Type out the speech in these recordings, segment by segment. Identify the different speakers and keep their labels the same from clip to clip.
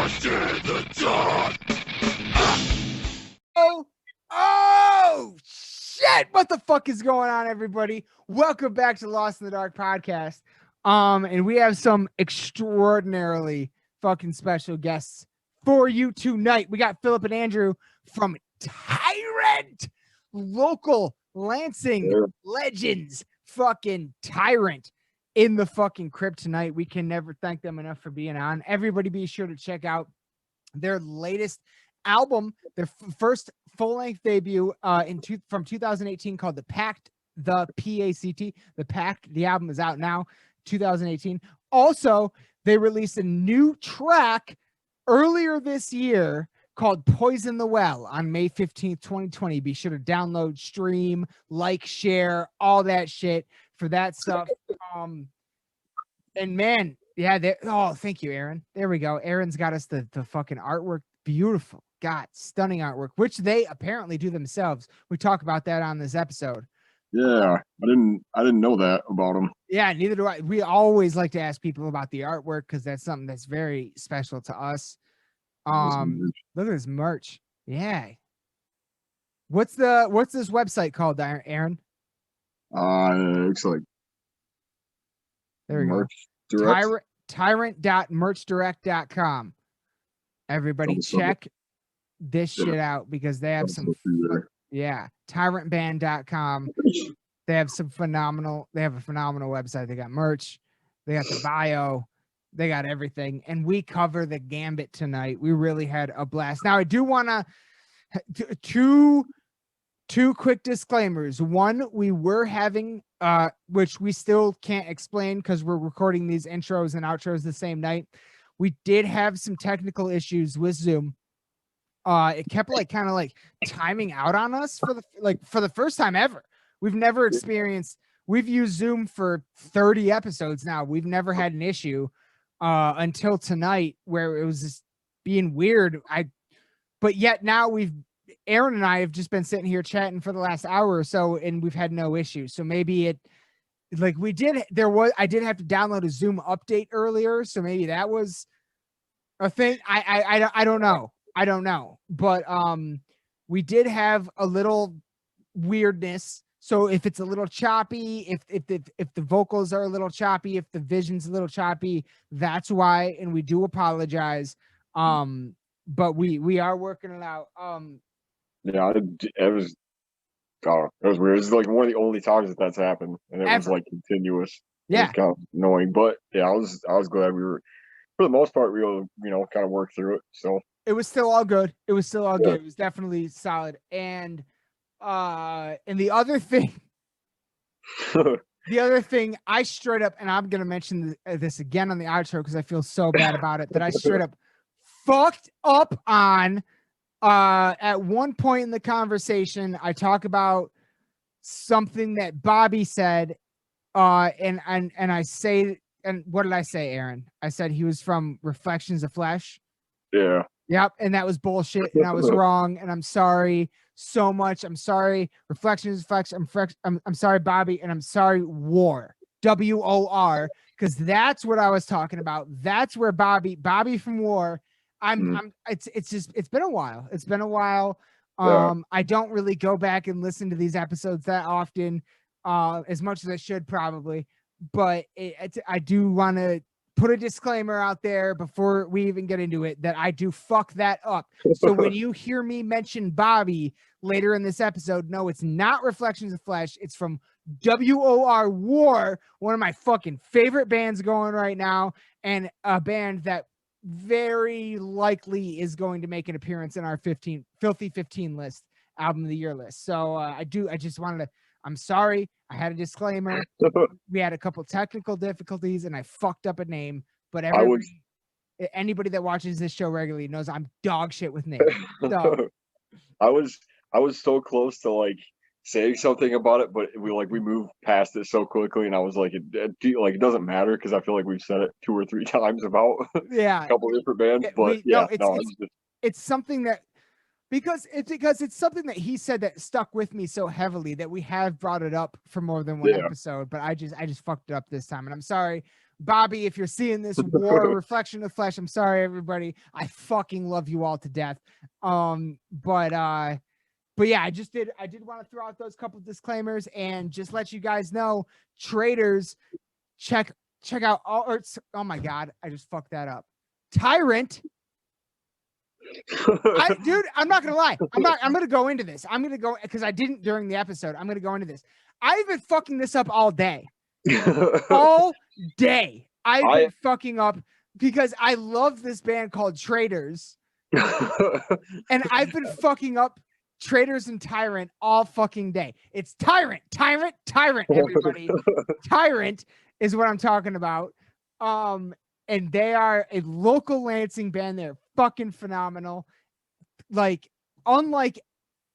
Speaker 1: Oh, shit. What the fuck is going on, everybody? Welcome back to Lost in the Dark podcast. And we have some extraordinarily fucking special guests for you tonight. We got Philip and Andrew from Tyrant, local Lansing legends, fucking Tyrant in the fucking crypt tonight. We can never thank them enough for being on. Everybody be sure to check out their latest album, their first full-length debut from 2018 called The Pact, The Pact. The album is out now, 2018. Also, they released a new track earlier this year called Poison the Well on May 15th, 2020. Be sure to download, stream, like, share, all that shit for that stuff. And man, yeah, thank you, Aaron. There we go. Aaron's got us the fucking artwork. Beautiful. God, stunning artwork, which they apparently do themselves. We talk about that on this episode.
Speaker 2: Yeah, I didn't know that about them.
Speaker 1: Yeah, neither do I. We always like to ask people about the artwork because that's something that's very special to us. Look at this merch. Yeah. What's this website called, Aaron?
Speaker 2: It's like
Speaker 1: there we go. Tyrant.merchdirect.com. Everybody check this shit out because they have some tyrantband.com. They have a phenomenal website. They got merch, they got the bio, they got everything, and we cover the gambit tonight. We really had a blast. Now I do want to two quick disclaimers. One, we were having which we still can't explain because we're recording these intros and outros the same night. We did have some technical issues with Zoom. It kept kind of timing out on us for the first time ever. We've never experienced. We've used Zoom for 30 episodes now. We've never had an issue until tonight where it was just being weird. But yet now Aaron and I have just been sitting here chatting for the last hour or so, and we've had no issue. So maybe I did have to download a Zoom update earlier, so maybe that was a thing. I don't know. But we did have a little weirdness. So if it's a little choppy, if the vocals are a little choppy, if the vision's a little choppy, that's why, and we do apologize. But we are working it out.
Speaker 2: Yeah, it was weird. It's like one of the only times that's happened, and it was continuous.
Speaker 1: Yeah,
Speaker 2: it was kind of annoying, but yeah, I was glad we were, for the most part, we were, kind of worked through it. So
Speaker 1: it was still all good. It was definitely solid. And the other thing, I straight up, and I'm gonna mention this again on the outro because I feel so bad about it, that I straight up fucked up on. At one point in the conversation, I talk about something that Bobby said, and I say, and what did I say, Aaron? I said he was from Reflections of Flesh.
Speaker 2: Yeah.
Speaker 1: Yep, and that was bullshit, and I was wrong, and I'm sorry so much. I'm sorry, Reflections of Flesh. I'm sorry, Bobby, and I'm sorry, War, WOR, because that's what I was talking about. That's where Bobby from War. It's been a while. It's been a while. I don't really go back and listen to these episodes that often, as much as I should probably, but I do want to put a disclaimer out there before we even get into it that I do fuck that up. So when you hear me mention Bobby later in this episode, no, it's not Reflections of Flesh. It's from WOR, War, one of my fucking favorite bands going right now, and a band that very likely is going to make an appearance in our Filthy 15 list, album of the year list. So I just wanted to, I'm sorry, I had a disclaimer. We had a couple technical difficulties and I fucked up a name, but anybody that watches this show regularly knows I'm dog shit with names. So
Speaker 2: I was so close to saying something about it, but we moved past it so quickly, and I was it doesn't matter because I feel like we've said it 2 or 3 times about a couple different bands. But
Speaker 1: it's something that because it's something that he said that stuck with me so heavily that we have brought it up for more than one episode. But I just fucked it up this time, and I'm sorry. Bobby, if you're seeing this, War, Reflection of Flesh, I'm sorry, everybody. I fucking love you all to death. But yeah, I did want to throw out those couple disclaimers and just let you guys know, traders, check out all, oh my God, I just fucked that up. Tyrant. Dude, I'm not gonna lie. I'm gonna go into this. I'm gonna go because I didn't during the episode. I'm gonna go into this. I've been fucking this up all day. All day. I've been fucking up because I love this band called Traders. And I've been fucking up Traders and Tyrant all fucking day. It's Tyrant, everybody. Tyrant is what I'm talking about. And they are a local Lansing band. They're fucking phenomenal. Like, unlike,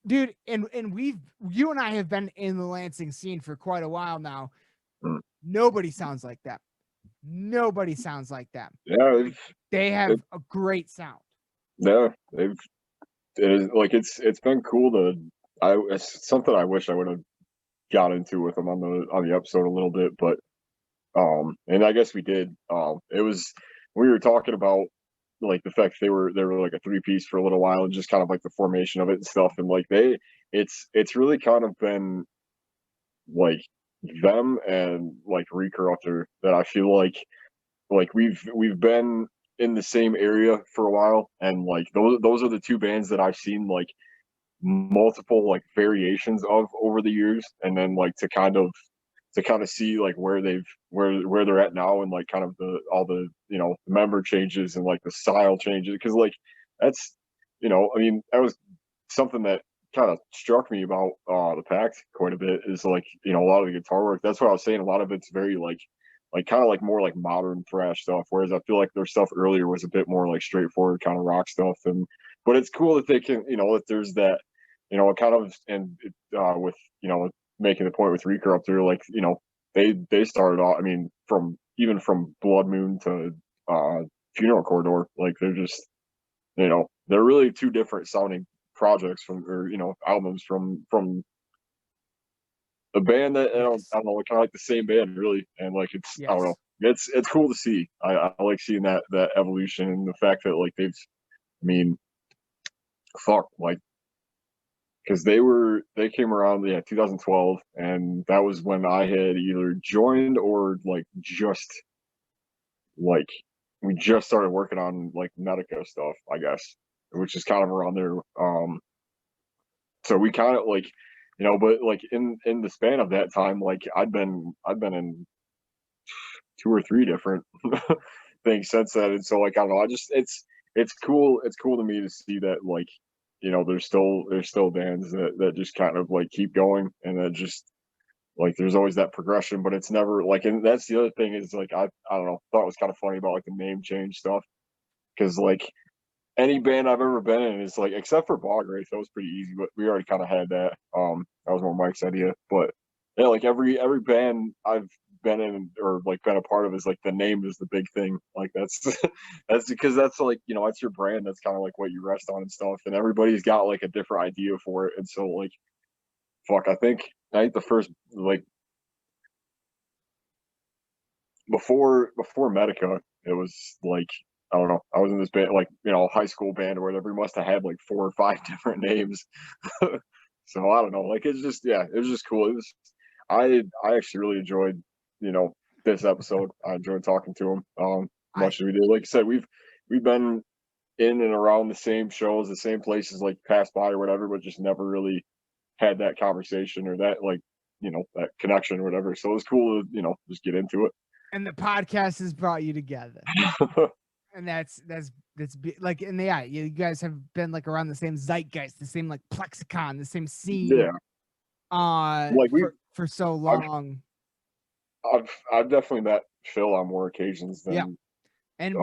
Speaker 1: dude, and you and I have been in the Lansing scene for quite a while now. Nobody sounds like them. Nobody sounds like them.
Speaker 2: Yeah,
Speaker 1: they have a great sound.
Speaker 2: Yeah, it's been cool to. It's something I wish I would have got into with them on the episode a little bit, but and I guess we did. It was, we were talking about like the fact they were like a 3-piece for a little while and just kind of like the formation of it and stuff, and like it's really kind of been like them and like Recorruptor that I feel like we've been in the same area for a while, and like those are the two bands that I've seen like multiple like variations of over the years, and then like to kind of see like where they're at now, and like kind of all the member changes and like the style changes, because like that's I mean that was something that kind of struck me about the Pact quite a bit, is like a lot of the guitar work. That's what I was saying, a lot of it's very like kind of like more like modern thrash stuff, whereas I feel like their stuff earlier was a bit more like straightforward kind of rock stuff. But it's cool that they can that there's that kind of, and with making the point with Recorruptor, like they started off, I mean, from Blood Moon to Funeral Corridor, like they're just they're really two different sounding projects or albums from a band that I don't know, kind of like the same band really, and like it's I don't know, it's cool to see. I like seeing that evolution, and the fact that like they've, I mean, fuck, like, because they came around 2012, and that was when I had either joined or like we just started working on like Medica stuff, I guess, which is kind of around there. So we kind of like but like in the span of that time, like I've been in 2 or 3 different things since then, and so like I don't know, it's cool to me to see that like there's still bands that just kind of like keep going, and that just like there's always that progression, but it's never like, and that's the other thing is like I don't know, thought it was kind of funny about like the name change stuff, because like any band I've ever been in is like, except for Bog Race, that was pretty easy, but we already kind of had that. That was more Mike's idea. But yeah, like every band I've been in or like been a part of is like the name is the big thing. Like that's that's because that's like that's your brand. That's kind of like what you rest on and stuff. And everybody's got like a different idea for it. And so like, fuck, I think the first like before Medica, it was like, I don't know, I was in this band, like, high school band or whatever. We must have had like 4 or 5 different names. So I don't know, like, it's just, it was just cool. It was, I actually really enjoyed, this episode. I enjoyed talking to him, much as we did. Like I said, we've been in and around the same shows, the same places, like passed by or whatever, but just never really had that conversation or that, like, that connection or whatever. So it was cool to, just get into it.
Speaker 1: And the podcast has brought you together. And that's like, and you guys have been like around the same zeitgeist, the same like plexicon, the same scene.
Speaker 2: Yeah.
Speaker 1: Like for so long.
Speaker 2: I've definitely met Phil on more occasions than.
Speaker 1: And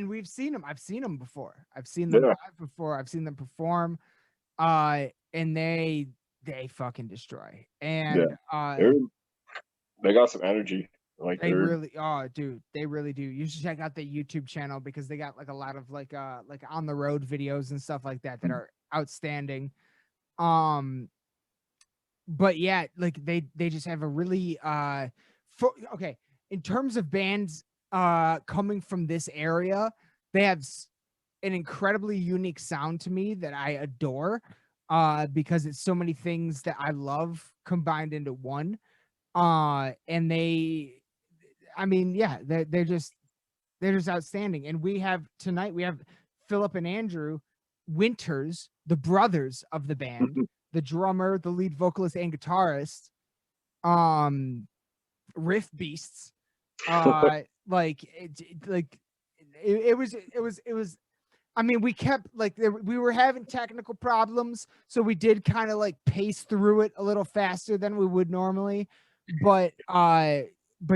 Speaker 1: we've seen them. I've seen them before. I've seen them live before. I've seen them perform. And they fucking destroy. And
Speaker 2: they got some energy. Like
Speaker 1: they really, dude, they really do. You should check out the YouTube channel, because they got like a lot of like on the road videos and stuff like that are outstanding. But yeah, like they just have a really okay. in terms of bands coming from this area, they have an incredibly unique sound to me that I adore, because it's so many things that I love combined into one. And I mean, yeah, they're just outstanding. And we have Philip and Andrew Winters, the brothers of the band, the drummer, the lead vocalist, and guitarist, riff beasts. Like it was. I mean, we kept we were having technical problems, so we did kind of like pace through it a little faster than we would normally. But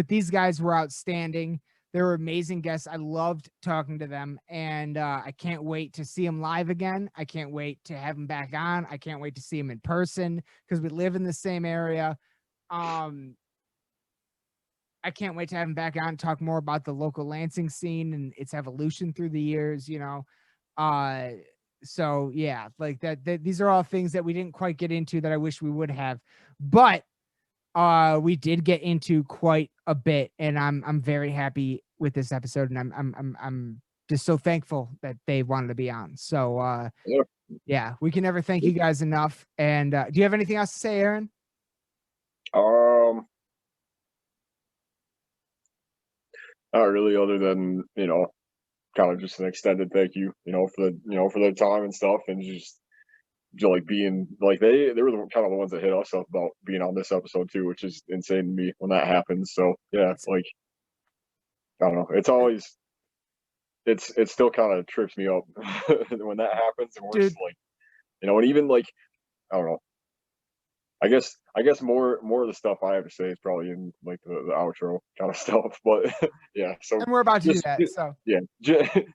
Speaker 1: these guys were outstanding. They were amazing guests. I loved talking to them, and I can't wait to see them live again. I can't wait to have them back on. I can't wait to see them in person because we live in the same area. I can't wait to have him back on and talk more about the local Lansing scene and its evolution through the years, you know. So yeah, like that these are all things that we didn't quite get into that I wish we would have. But we did get into quite a bit, and I'm very happy with this episode, and I'm just so thankful that they wanted to be on. So yeah, we can never thank you guys enough. And do you have anything else to say, Aaron?
Speaker 2: Not really, other than, you know, kind of just an extended thank you, you know, for the time and stuff, and just like being like they were kind of the ones that hit us up about being on this episode too, which is insane to me when that happens. So yeah, it's like, I don't know, it's always it still kind of trips me up when that happens, and we're just like, you know, and even like, I don't know, I guess more of the stuff I have to say is probably in like the outro kind of stuff, but yeah. So
Speaker 1: and we're about to do that. So
Speaker 2: yeah,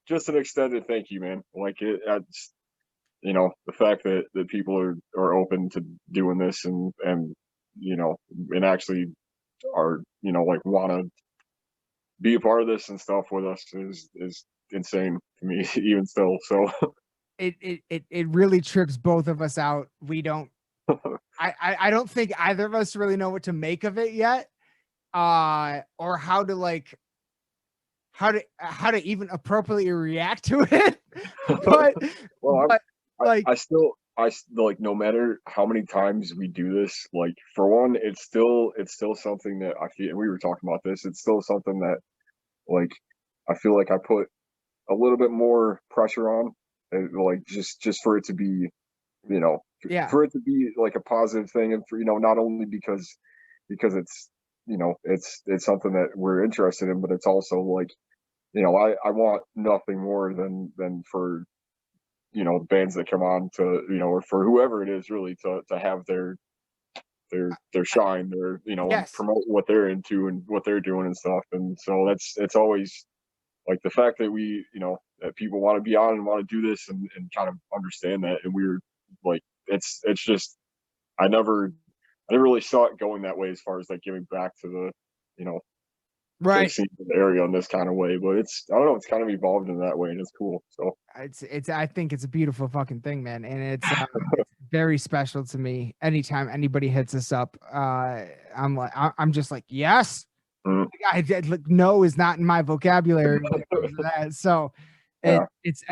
Speaker 2: just an extended thank you, man. Like you know, the fact that people are open to doing this, and you know, and actually are, you know, like want to be a part of this and stuff with us is insane to me even still. So
Speaker 1: it really trips both of us out. We don't I don't think either of us really know what to make of it yet, or how to even appropriately react to it. But
Speaker 2: well,
Speaker 1: like
Speaker 2: I still like, no matter how many times we do this, like, for one, it's still something that I feel, and we were talking about this, it's still something that, like, I feel like I put a little bit more pressure on, like, just for it to be, you know,
Speaker 1: yeah,
Speaker 2: for it to be like a positive thing, and for, you know, not only because it's, you know, it's something that we're interested in, but it's also like, you know, I want nothing more than for, you know, bands that come on to, you know, or for whoever it is really to have their shine, their, you know, and
Speaker 1: yes.
Speaker 2: promote what they're into and what they're doing and stuff. And so it's always like the fact that we, you know, that people want to be on and want to do this, and kind of understand that. And we're like, it's just, I never really saw it going that way as far as like giving back to the, you know,
Speaker 1: Right.
Speaker 2: scene in the area in this kind of way. But it's, I don't know, it's kind of evolved in that way, and it's cool. So
Speaker 1: it's I think it's a beautiful fucking thing, man, and it's very special to me. Anytime anybody hits us up, I'm like, I'm just like, yes. Like, no is not in my vocabulary when it comes to that. So
Speaker 2: yeah.
Speaker 1: it's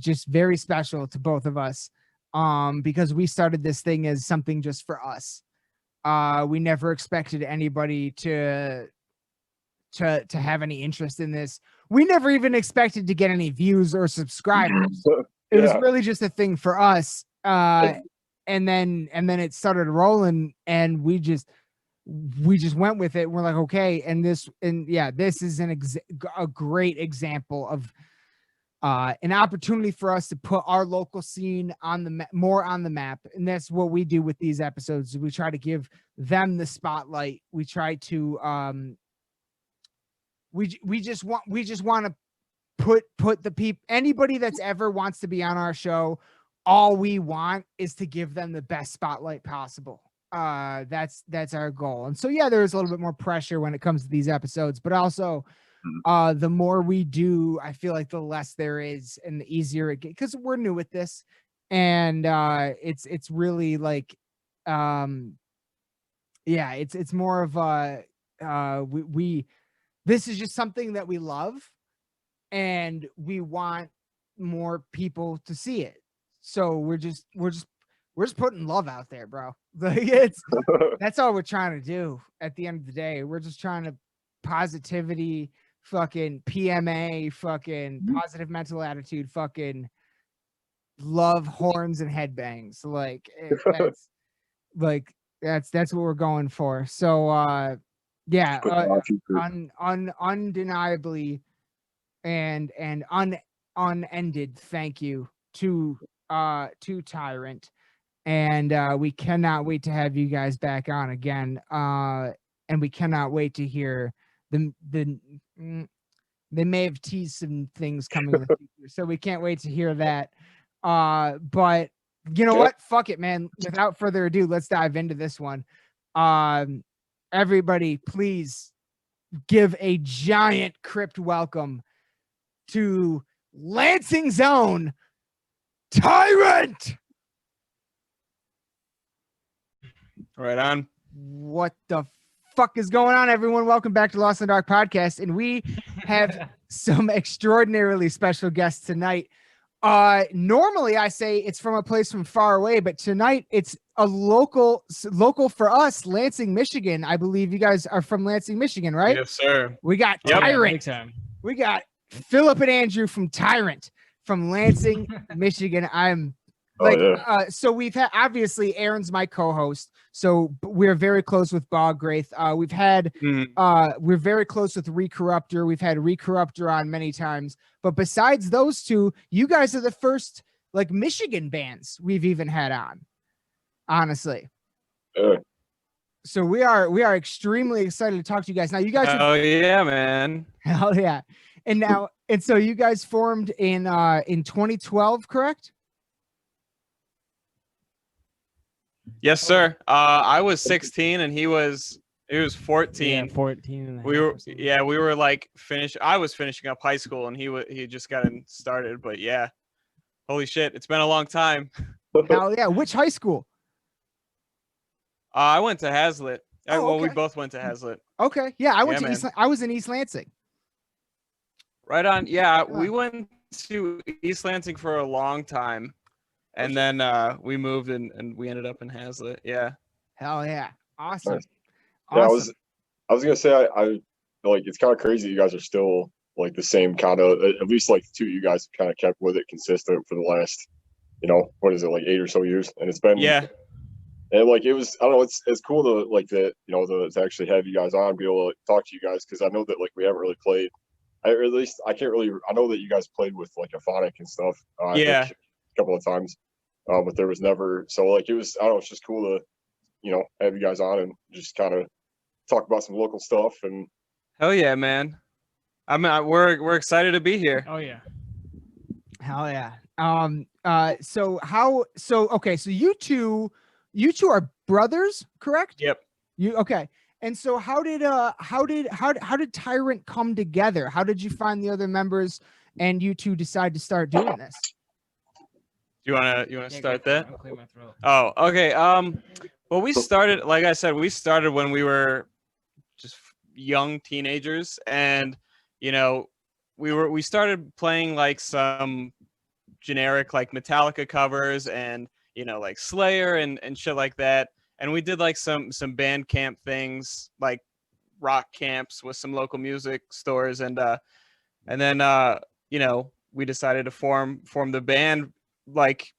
Speaker 1: just very special to both of us, because we started this thing as something just for us. We never expected anybody to have any interest in this. We never even expected to get any views or subscribers. It was really just a thing for us. And then it started rolling, and we just went with it. We're like, okay. And this is a great example of an opportunity for us to put our local scene on the more on the map. And that's what we do with these episodes. We try to give them the spotlight. We try to, we just want to put the people, anybody that's ever wants to be on our show, all we want is to give them the best spotlight possible. That's our goal. And so yeah, there's a little bit more pressure when it comes to these episodes, but also the more we do, I feel like the less there is, and the easier it gets, because we're new at this. And it's really like, yeah, it's more of a, this is just something that we love, and we want more people to see it. So we're just putting love out there, bro. Like that's all we're trying to do at the end of the day. We're just trying to positivity, fucking PMA, fucking positive mental attitude, fucking love horns and headbangs. That's what we're going for. So yeah, undeniably and unended thank you to Tyrant, and we cannot wait to have you guys back on again, and we cannot wait to hear they may have teased some things coming in the future, so we can't wait to hear that. But you know what, fuck it, man. Without further ado, let's dive into this one. Everybody please give a giant crypt welcome to Lansing's own Tyrant.
Speaker 3: Right on.
Speaker 1: What the fuck is going on, everyone? Welcome back to Lost in the Dark podcast, and we have some extraordinarily special guests tonight. Normally I say it's from a place from far away, but tonight it's a local for us, Lansing, Michigan. I believe you guys are from Lansing, Michigan, right?
Speaker 3: Yes, sir.
Speaker 1: We got Tyrant. We got Philip and Andrew from Tyrant from Lansing, Michigan. I'm like, so we've had, obviously Aaron's my co-host, so we're very close with Boggraith. We've had, we're very close with Recorruptor. We've had Recorruptor on many times, but besides those two, you guys are the first like Michigan bands we've even had on, honestly. So we are extremely excited to talk to you guys. Now you guys
Speaker 3: yeah, man.
Speaker 1: Hell yeah. And so you guys formed in 2012, correct?
Speaker 3: Yes, sir. I was 16 and he was 14.
Speaker 4: Yeah, 14.
Speaker 3: We were like I was finishing up high school and he just got started, but yeah. Holy shit, it's been a long time.
Speaker 1: Hell yeah. Which high school?
Speaker 3: I went to Hazlitt.
Speaker 1: Oh,
Speaker 3: Well,
Speaker 1: okay.
Speaker 3: we both went to Hazlitt.
Speaker 1: Okay. Yeah, I went to I was in East Lansing.
Speaker 3: Right on. Yeah, we went to East Lansing for a long time. And then we moved and we ended up in Hazlitt. Yeah.
Speaker 1: Hell yeah. Awesome.
Speaker 2: Nice. Yeah,
Speaker 1: awesome.
Speaker 2: I was gonna say I like it's kind of crazy you guys are still like the same kind of, at least like the two of you guys kind of kept with it consistent for the last, what is it, like 8 or so years, and it's been and like it was, I don't know, it's cool to like that, to actually have you guys on, be able to talk to you guys, because I know that like we haven't really played. I know that you guys played with like Aphonic and stuff. I think a couple of times. But there was never, so like it was, I don't know, it's just cool to, have you guys on and just kind of talk about some local stuff. And
Speaker 3: hell yeah, man. I mean, we're excited to be here.
Speaker 4: Oh yeah.
Speaker 1: Hell yeah. So you two are brothers, correct?
Speaker 3: Yep.
Speaker 1: Okay. And so how did Tyrant come together? How did you find the other members and you two decide to start doing this?
Speaker 3: You wanna start that?
Speaker 4: I'll clear my throat.
Speaker 3: Oh, okay. Well, we started, like I said, when we were just young teenagers, and we started playing like some generic like Metallica covers and like Slayer and shit like that. And we did like some band camp things, like rock camps with some local music stores, and then we decided to form the band like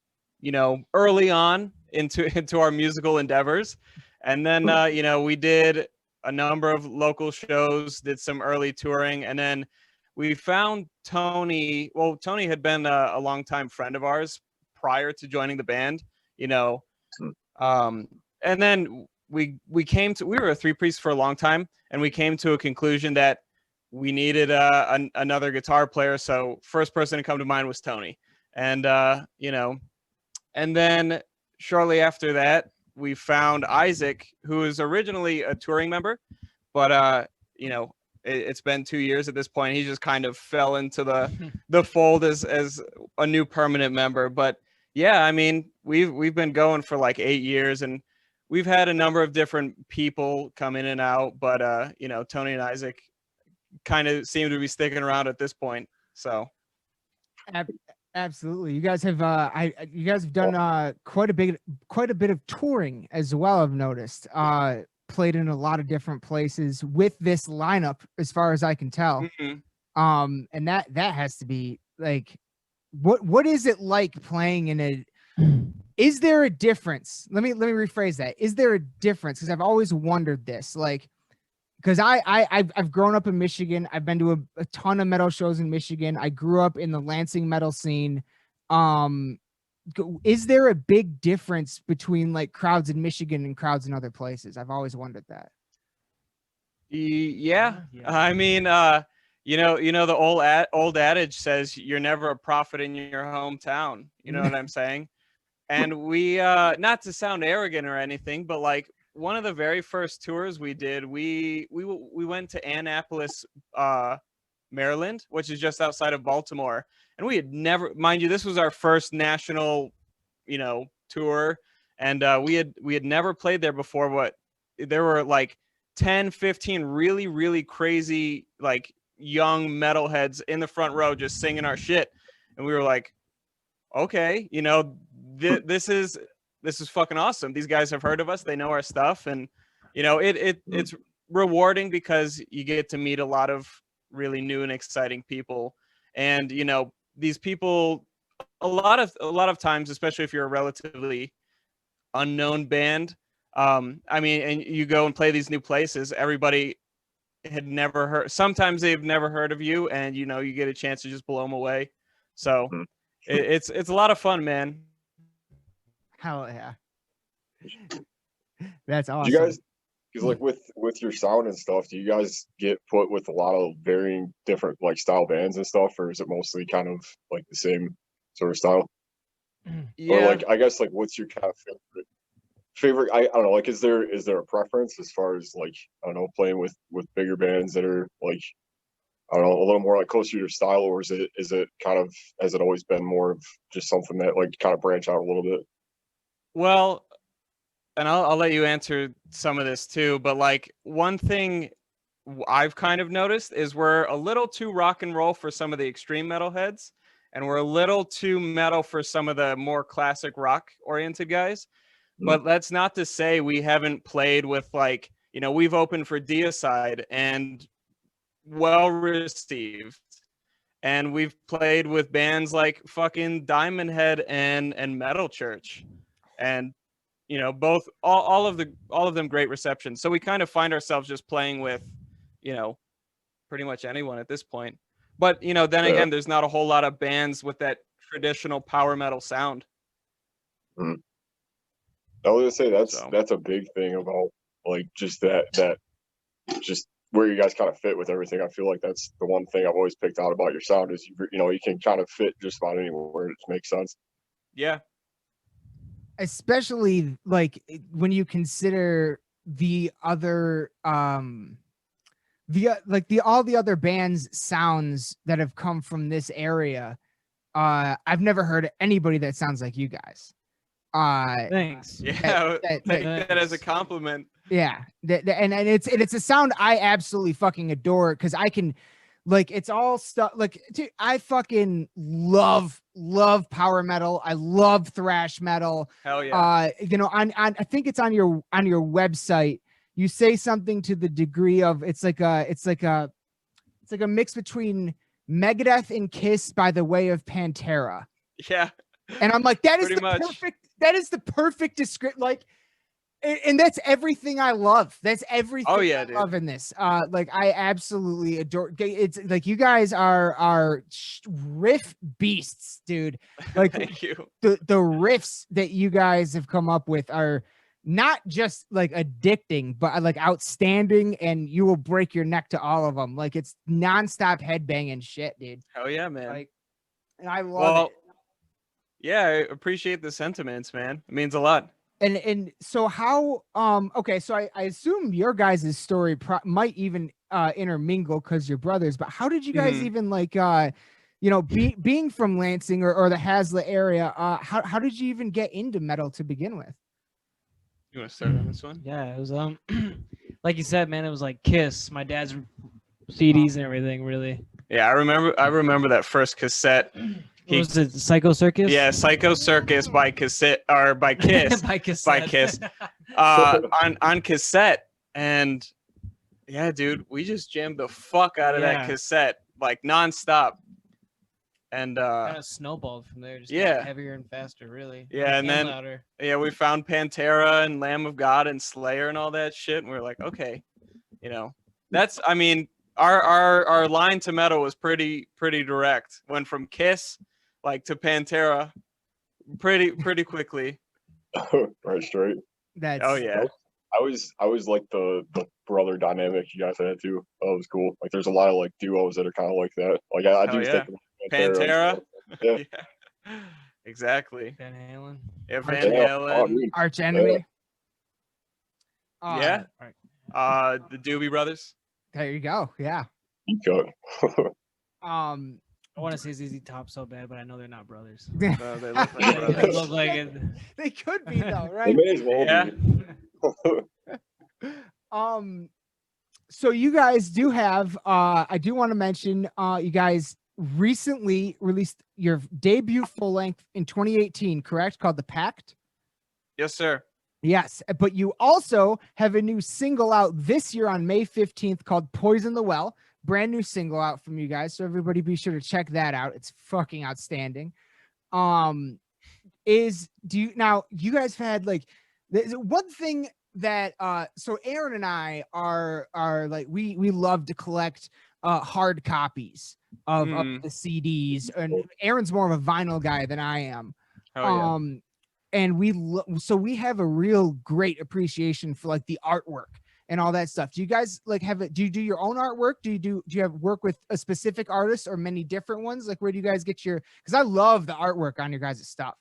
Speaker 3: early on into our musical endeavors. And then we did a number of local shows, did some early touring, and then we found Tony. Well, Tony had been a longtime friend of ours prior to joining the band, and then we were a three-piece for a long time, and we came to a conclusion that we needed another guitar player. So first person to come to mind was Tony. And, and then shortly after that, we found Isaac, who was originally a touring member, but, it's been 2 years at this point. He just kind of fell into the fold as a new permanent member. But yeah, I mean, we've been going for like 8 years, and we've had a number of different people come in and out, but you know, Tony and Isaac kind of seem to be sticking around at this point. So
Speaker 1: Absolutely. You guys have you guys have done quite a bit of touring as well, I've noticed. Played in a lot of different places with this lineup, as far as I can tell.
Speaker 3: Mm-hmm.
Speaker 1: And that has to be like, what is it like playing in a, is there a difference? Let me rephrase that. Is there a difference? Because I've always wondered this, like, because I've grown up in Michigan. I've been to a ton of metal shows in Michigan. I grew up in the Lansing metal scene. Is there a big difference between like crowds in Michigan and crowds in other places? I've always wondered that.
Speaker 3: Yeah. I mean, you know, the old adage says you're never a prophet in your hometown. You know what I'm saying? And we, not to sound arrogant or anything, but like one of the very first tours we did, we went to Annapolis, Maryland, which is just outside of Baltimore. And we had never, mind you, this was our first national, you know, tour. And we had never played there before, but there were like 10, 15 really, really crazy, like young metalheads in the front row just singing our shit. And we were like, okay, you know, this is fucking awesome. These guys have heard of us. They know our stuff. And, you know, it's rewarding because you get to meet a lot of really new and exciting people. And, you know, these people, a lot of times, especially if you're a relatively unknown band, I mean, and you go and play these new places, everybody had never heard, sometimes they've never heard of you, and, you know, you get a chance to just blow them away. So it's a lot of fun, man.
Speaker 1: Hell yeah. That's awesome.
Speaker 2: Do you guys, because like with your sound and stuff, do you guys get put with a lot of varying different like style bands and stuff, or is it mostly kind of like the same sort of style?
Speaker 3: Yeah.
Speaker 2: Or like, I guess like, what's your kind of favorite? I don't know, like, is there a preference as far as like, I don't know, playing with bigger bands that are like, I don't know, a little more like closer to your style, or is it kind of, has it always been more of just something that like kind of branch out a little bit?
Speaker 3: Well, and I'll let you answer some of this too, but like one thing I've kind of noticed is we're a little too rock and roll for some of the extreme metalheads, and we're a little too metal for some of the more classic rock oriented guys. But that's not to say we haven't played with, like, you know, we've opened for Deicide and well received. And we've played with bands like fucking Diamond Head and Metal Church. And, you know, both all of them great reception. So we kind of find ourselves just playing with, you know, pretty much anyone at this point. But, you know, then again, there's not a whole lot of bands with that traditional power metal sound.
Speaker 2: I was gonna say that's a big thing about like just that just where you guys kind of fit with everything. I feel like that's the one thing I've always picked out about your sound is you know, you can kind of fit just about anywhere. It makes sense.
Speaker 3: Yeah.
Speaker 1: Especially like when you consider the other all the other bands sounds that have come from this area. I've never heard anybody that sounds like you guys.
Speaker 3: Thanks. Yeah, take that as a compliment.
Speaker 1: Yeah, and it's a sound I absolutely fucking adore, because I can, like, it's all stuff like, dude, I fucking love power metal. I love thrash metal.
Speaker 3: Hell yeah.
Speaker 1: You know, on I think it's on your website. You say something to the degree of it's like a mix between Megadeth and Kiss by the way of Pantera.
Speaker 3: Yeah.
Speaker 1: And I'm like, that is the perfect description. Like, and that's everything I love. That's everything I love in this. Like, I absolutely adore. It's like you guys are riff beasts, dude. Like,
Speaker 3: thank you.
Speaker 1: The riffs that you guys have come up with are not just like addicting, but like outstanding, and you will break your neck to all of them. Like, it's nonstop headbanging shit, dude.
Speaker 3: Hell yeah, man.
Speaker 1: Like, and I love it.
Speaker 3: Yeah, I appreciate the sentiments, man. It means a lot.
Speaker 1: And so how okay, so I assume your guys' story might even intermingle because you're brothers, but how did you guys even like you know, being from Lansing or the Hazlet area, how did you even get into metal to begin with?
Speaker 3: You want to start on this one?
Speaker 4: Yeah, it was like you said, man, it was like Kiss, my dad's CDs and everything, really.
Speaker 3: Yeah, I remember that first cassette.
Speaker 4: What was it, Psycho Circus?
Speaker 3: Yeah, Psycho Circus by cassette or by Kiss.
Speaker 4: By cassette.
Speaker 3: By Kiss. On cassette. And yeah, dude, we just jammed the fuck out of that cassette, like nonstop. And
Speaker 4: kind of snowballed from there, just
Speaker 3: yeah,
Speaker 4: heavier and faster, really.
Speaker 3: Yeah, and then
Speaker 4: louder.
Speaker 3: Yeah, we found Pantera and Lamb of God and Slayer and all that shit, and we were like, okay, you know, that's, I mean, our line to metal was pretty direct. Went from Kiss like to Pantera pretty quickly.
Speaker 2: Right, straight.
Speaker 1: That's
Speaker 3: yeah.
Speaker 2: I was like the brother dynamic you guys had too. Oh, it was cool. Like there's a lot of like duos that are kind of like that. Like I do think of
Speaker 3: Pantera.
Speaker 2: Yeah.
Speaker 3: Exactly.
Speaker 4: Van Halen.
Speaker 3: Yeah, Van Halen.
Speaker 1: Arch Enemy.
Speaker 3: Yeah. The Doobie Brothers.
Speaker 1: There you go. Yeah.
Speaker 4: I want to say ZZ Top so bad, but I know they're not brothers.
Speaker 3: They look like brothers.
Speaker 4: They look like it.
Speaker 1: They could be though, right?
Speaker 2: They may as well
Speaker 1: be. So you guys do have I do want to mention you guys recently released your debut full length in 2018, correct? Called The Pact.
Speaker 3: Yes, sir.
Speaker 1: Yes, but you also have a new single out this year on May 15th called Poison the Well. Brand new single out from you guys, so everybody be sure to check that out. It's fucking outstanding. You guys have had like one thing that so Aaron and I are like we love to collect hard copies of the CDs, and Aaron's more of a vinyl guy than I am.
Speaker 3: Oh, yeah.
Speaker 1: And so we have a real great appreciation for like the artwork and all that stuff. Do you guys like do you do your own artwork? Do you have work with a specific artist or many different ones? Like where do you guys get because I love the artwork on your guys' stuff.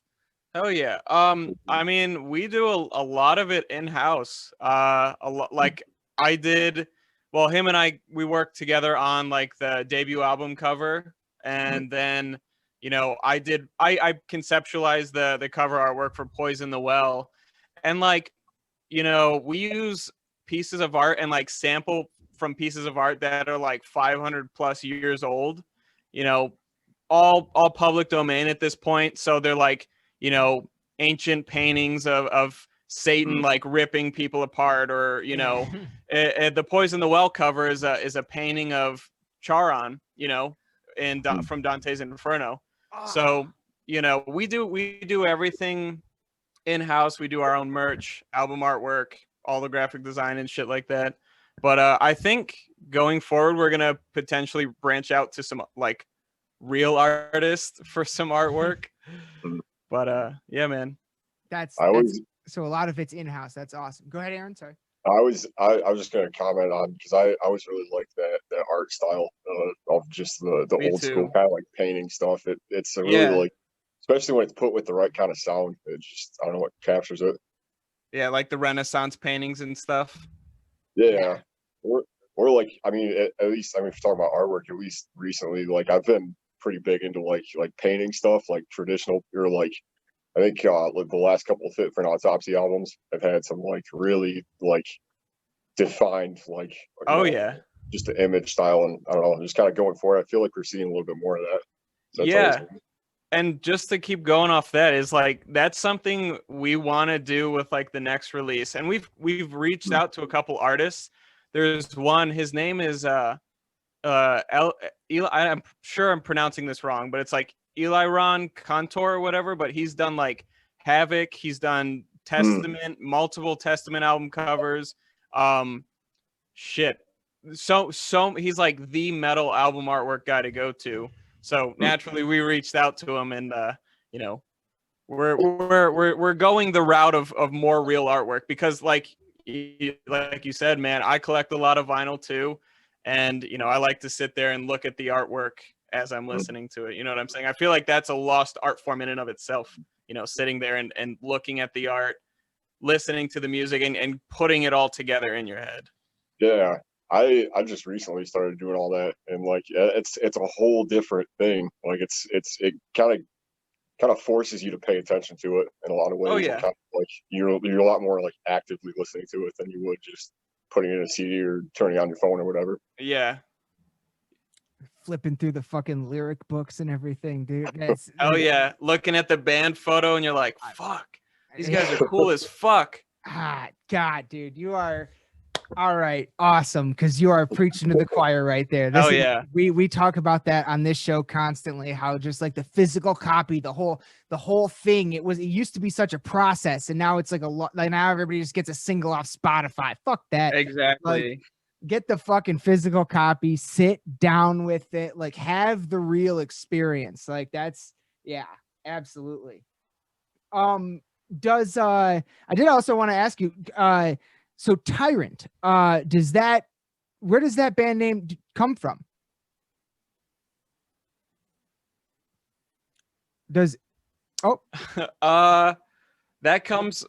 Speaker 3: Oh yeah. I mean, we do a lot of it in-house. Like I did, well, him and we worked together on like the debut album cover, and then you know, I conceptualized the cover artwork for Poison the Well, and like, you know, we use pieces of art and like sample from pieces of art that are like 500 plus years old, you know, all public domain at this point. So they're like, you know, ancient paintings of Satan like ripping people apart, or you know, the Poison the Well cover is a painting of Charon, you know, from Dante's Inferno. So, you know, we do everything in-house. We do our own merch, album artwork, all the graphic design and shit like that. But I think going forward, we're going to potentially branch out to some like real artists for some artwork. But yeah, man.
Speaker 1: So a lot of it's in-house. That's awesome. Go ahead, Aaron. Sorry.
Speaker 2: I was just gonna comment on, because I always really liked that art style of just the old school kind of like painting stuff. It's a really like, especially when it's put with the right kind of sound. It just, I don't know what captures it.
Speaker 3: Yeah, like the Renaissance paintings and stuff.
Speaker 2: Yeah, or like, I mean, at least, I mean, if you're talking about artwork, at least recently, like I've been pretty big into like painting stuff, like traditional, or like I think like the last couple of Fit for an Autopsy albums have had some like really like defined like just the image style, and I don't know, just kind of going for it. I feel like we're seeing a little bit more of that. So
Speaker 3: yeah. And just to keep going off that, is like that's something we want to do with like the next release. And we've reached out to a couple artists. There's one, his name is Eli, I'm sure I'm pronouncing this wrong, but it's like Eliron Contour or whatever, but he's done like Havoc, he's done Testament, multiple Testament album covers. So he's like the metal album artwork guy to go to. So naturally we reached out to him, and you know, we're going the route of more real artwork, because like you said, man, I collect a lot of vinyl too, and you know, I like to sit there and look at the artwork as I'm listening to it. You know what I'm saying? I feel like that's a lost art form in and of itself, you know, sitting there and looking at the art, listening to the music, and putting it all together in your head.
Speaker 2: Yeah, I just recently started doing all that, and like it's a whole different thing. Like it kind of kind of forces you to pay attention to it in a lot of ways.
Speaker 3: Oh, yeah.
Speaker 2: And kind of, like you're a lot more like actively listening to it than you would just putting it in a CD or turning on your phone or whatever.
Speaker 3: Yeah.
Speaker 1: Flipping through the fucking lyric books and everything, dude.
Speaker 3: Oh yeah, looking at the band photo and you're like, fuck, these guys are cool as fuck.
Speaker 1: God, dude, you are all right, awesome, because you are preaching to the choir right there.
Speaker 3: Oh yeah,
Speaker 1: we talk about that on this show constantly. How just like the physical copy, the whole thing. It used to be such a process, and now it's like a lot. Like now everybody just gets a single off Spotify. Fuck that.
Speaker 3: exactly.
Speaker 1: Like, get the fucking physical copy, sit down with it, like have the real experience. Like that's absolutely. I did also want to ask you, so Tyrant, where does that band name come from?
Speaker 3: That comes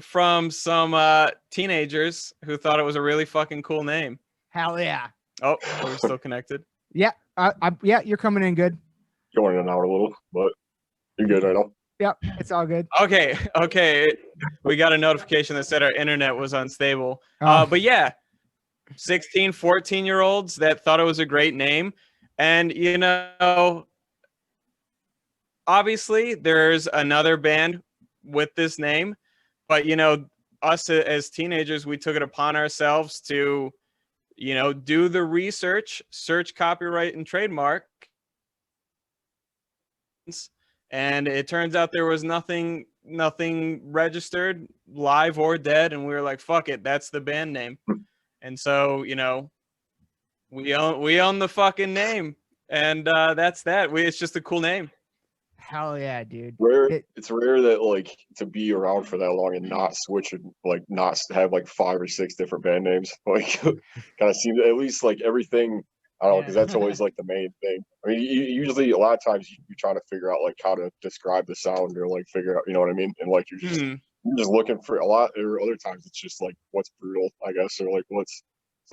Speaker 3: from some teenagers who thought it was a really fucking cool name.
Speaker 1: Hell yeah.
Speaker 3: Oh, are we still connected?
Speaker 1: Yeah. Yeah, you're coming in good.
Speaker 2: Going in and out a little, but you're good right now.
Speaker 1: Yep, it's all good.
Speaker 3: Okay. We got a notification that said our internet was unstable.
Speaker 1: Oh.
Speaker 3: But yeah, 16, 14-year-olds that thought it was a great name. And, you know, obviously there's another band with this name, but, you know, us as teenagers, we took it upon ourselves to, you know, do the research, search copyright and trademark. And it turns out there was nothing registered, live or dead, and we were like, fuck it, that's the band name. And so, you know, we own the fucking name, and that's that. It's just a cool name.
Speaker 1: Hell yeah, dude.
Speaker 2: It's rare that like to be around for that long and not switch and like not have like 5 or 6 different band names. Like kind of seems at least like everything. I don't know, because that's always like the main thing. I mean, usually a lot of times you're trying to figure out like how to describe the sound or like figure out, you know what I mean? And like you're just looking for a lot, or other times it's just like what's brutal, I guess, or like I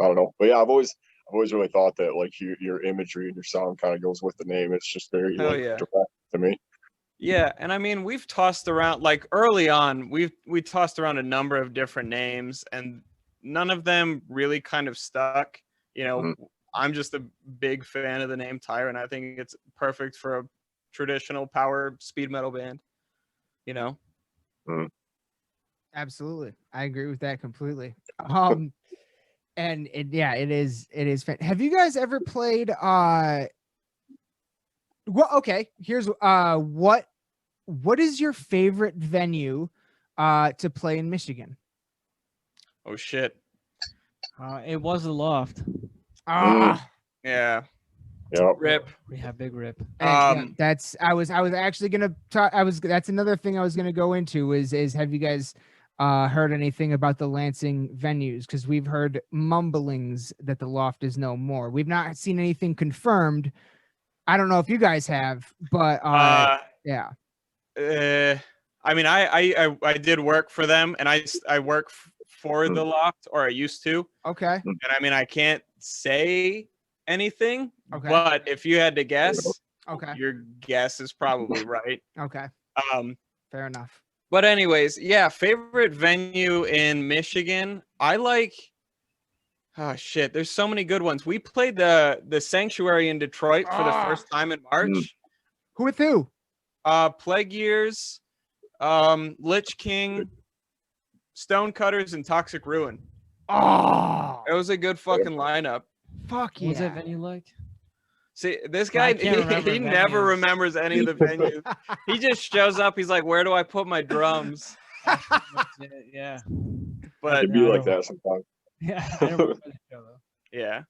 Speaker 2: don't know. But yeah, I've always really thought that like your imagery and your sound kind of goes with the name. It's just very direct to me.
Speaker 3: Yeah, and I mean we've tossed around like early on, we tossed around a number of different names, and none of them really kind of stuck. You know. I'm just a big fan of the name Tyrant. I think it's perfect for a traditional power speed metal band, you know?
Speaker 1: Absolutely. I agree with that completely. And it is fun. Have you guys ever played well, okay, here's what is your favorite venue to play in Michigan?
Speaker 3: Oh shit.
Speaker 4: It was the Loft.
Speaker 3: Yeah.
Speaker 2: Yep.
Speaker 3: Rip.
Speaker 4: Yeah, big rip.
Speaker 1: That's I was actually gonna talk. That's another thing I was gonna go into is have you guys heard anything about the Lansing venues? Because we've heard mumblings that the Loft is no more. We've not seen anything confirmed. I don't know if you guys have, but yeah.
Speaker 3: I mean, I did work for them, and I work for the Loft, or I used to.
Speaker 1: Okay.
Speaker 3: And I mean, I can't say anything,
Speaker 1: okay,
Speaker 3: but if you had to guess,
Speaker 1: okay,
Speaker 3: your guess is probably right.
Speaker 1: Okay. Fair enough.
Speaker 3: But anyways, yeah, favorite venue in Michigan. I like, oh shit, there's so many good ones. We played the Sanctuary in Detroit for the first time in March.
Speaker 1: Who with who?
Speaker 3: Plague Years, Lich King, Stonecutters, and Toxic Ruin.
Speaker 1: Oh,
Speaker 3: it was a good fucking lineup.
Speaker 1: Fuck yeah.
Speaker 4: What was that venue like?
Speaker 3: See, this guy, he never remembers any of the venues. He just shows up. He's like, where do I put my drums?
Speaker 4: Yeah.
Speaker 3: But
Speaker 2: it'd be like that sometimes.
Speaker 4: Yeah. I don't remember the show, though.
Speaker 3: Yeah.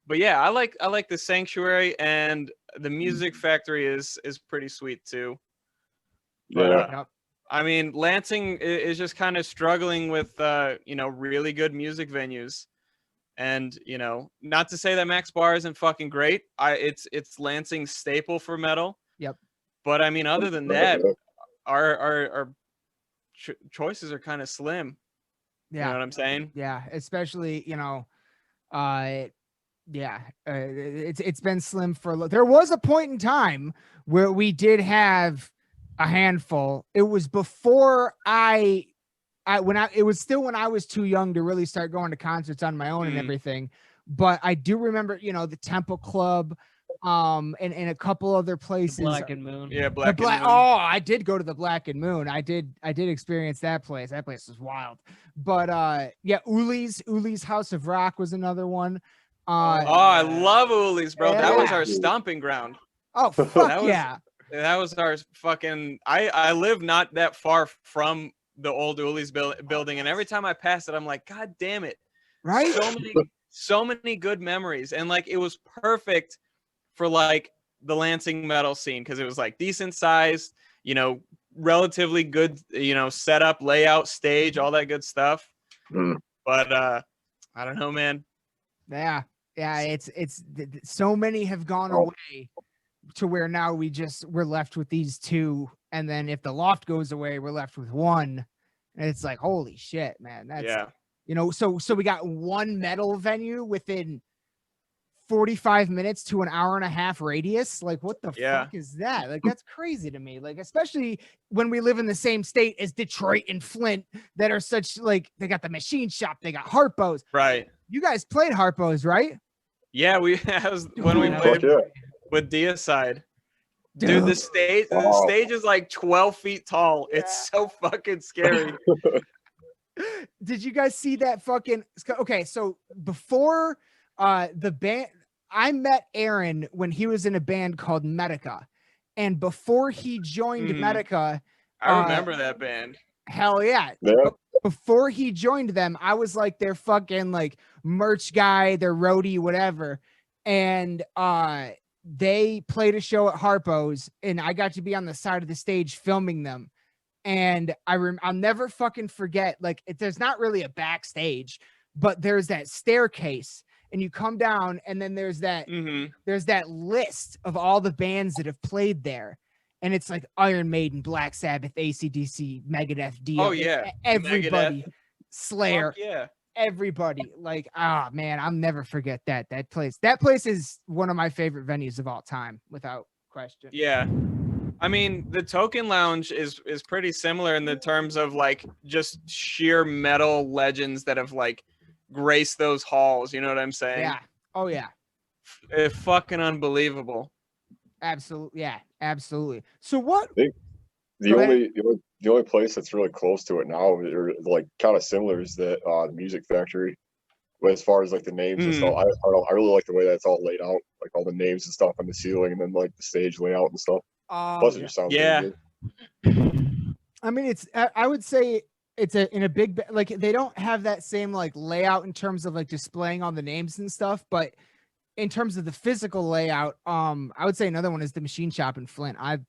Speaker 3: But yeah, I like the Sanctuary, and the Music Factory is pretty sweet too. But, I mean, Lansing is just kind of struggling with you know, really good music venues. And, you know, not to say that Max Bar isn't fucking great. It's Lansing's staple for metal.
Speaker 1: Yep.
Speaker 3: But I mean, other than that, our choices are kind of slim.
Speaker 1: Yeah.
Speaker 3: You know what I'm saying?
Speaker 1: Yeah, especially, you know, Yeah, it's been slim for there was a point in time where we did have a handful. It was before it was still when I was too young to really start going to concerts on my own and everything. But I do remember, the Temple Club, and a couple other places.
Speaker 4: The Black and Moon.
Speaker 3: Yeah, Black and Moon.
Speaker 1: Oh, I did go to the Black and Moon. I did experience that place. That place was wild. But yeah, Uli's House of Rock was another one.
Speaker 3: I love Uli's, bro. That was
Speaker 1: Yeah.
Speaker 3: our stomping ground.
Speaker 1: Oh, fuck
Speaker 3: That was-
Speaker 1: yeah.
Speaker 3: That was our fucking. I live not that far from the old Uli's building, and every time I pass it, I'm like, God damn it!
Speaker 1: Right?
Speaker 3: So many good memories, and like it was perfect for like the Lansing metal scene because it was like decent sized, relatively good, setup, layout, stage, all that good stuff. But I don't know, man.
Speaker 1: Yeah. It's so many have gone away to where now we're left with these two, and then if the Loft goes away, we're left with one, and it's like, holy shit, man. That's so we got one metal venue within 45 minutes to an hour and a half radius. Like, what the fuck is that? Like, that's crazy to me. Like, especially when we live in the same state as Detroit and Flint, that are such, like, they got the Machine Shop, they got Harpo's.
Speaker 3: Right.
Speaker 1: You guys played Harpo's, right?
Speaker 3: Yeah, that was when we played with Deicide. Dude, the stage is like 12 feet tall. Yeah. It's so fucking scary.
Speaker 1: Did you guys see that fucking? Okay, so before the band, I met Aaron when he was in a band called Medica, and before he joined Medica,
Speaker 3: I remember that band.
Speaker 1: Hell yeah. Before he joined them, I was like their fucking like merch guy, their roadie, whatever. And they played a show at Harpo's, and I got to be on the side of the stage filming them. And I'll never fucking forget, like, there's not really a backstage, but there's that staircase, and you come down, and then there's that list of all the bands that have played there. And it's like Iron Maiden, Black Sabbath, AC/DC, Megadeth, Dio.
Speaker 3: Oh yeah,
Speaker 1: everybody,
Speaker 3: Megadeth.
Speaker 1: Slayer.
Speaker 3: Fuck yeah,
Speaker 1: everybody. Like, man, I'll never forget that. That place is one of my favorite venues of all time, without question.
Speaker 3: Yeah, I mean, the Token Lounge is pretty similar in the terms of like just sheer metal legends that have like graced those halls. You know what I'm saying?
Speaker 1: Yeah. Oh yeah.
Speaker 3: It's fucking unbelievable.
Speaker 1: Absolutely. Yeah, absolutely. So what?
Speaker 2: The only place that's really close to it now, or like kind of similar, is the Music Factory. But as far as like the names and stuff, I really like the way that's all laid out, like all the names and stuff on the ceiling, and then like the stage layout and stuff. Plus, it just sounds really good.
Speaker 1: I mean, I would say it's in a big, like, they don't have that same like layout in terms of like displaying all the names and stuff, but in terms of the physical layout, I would say another one is the Machine Shop in Flint. I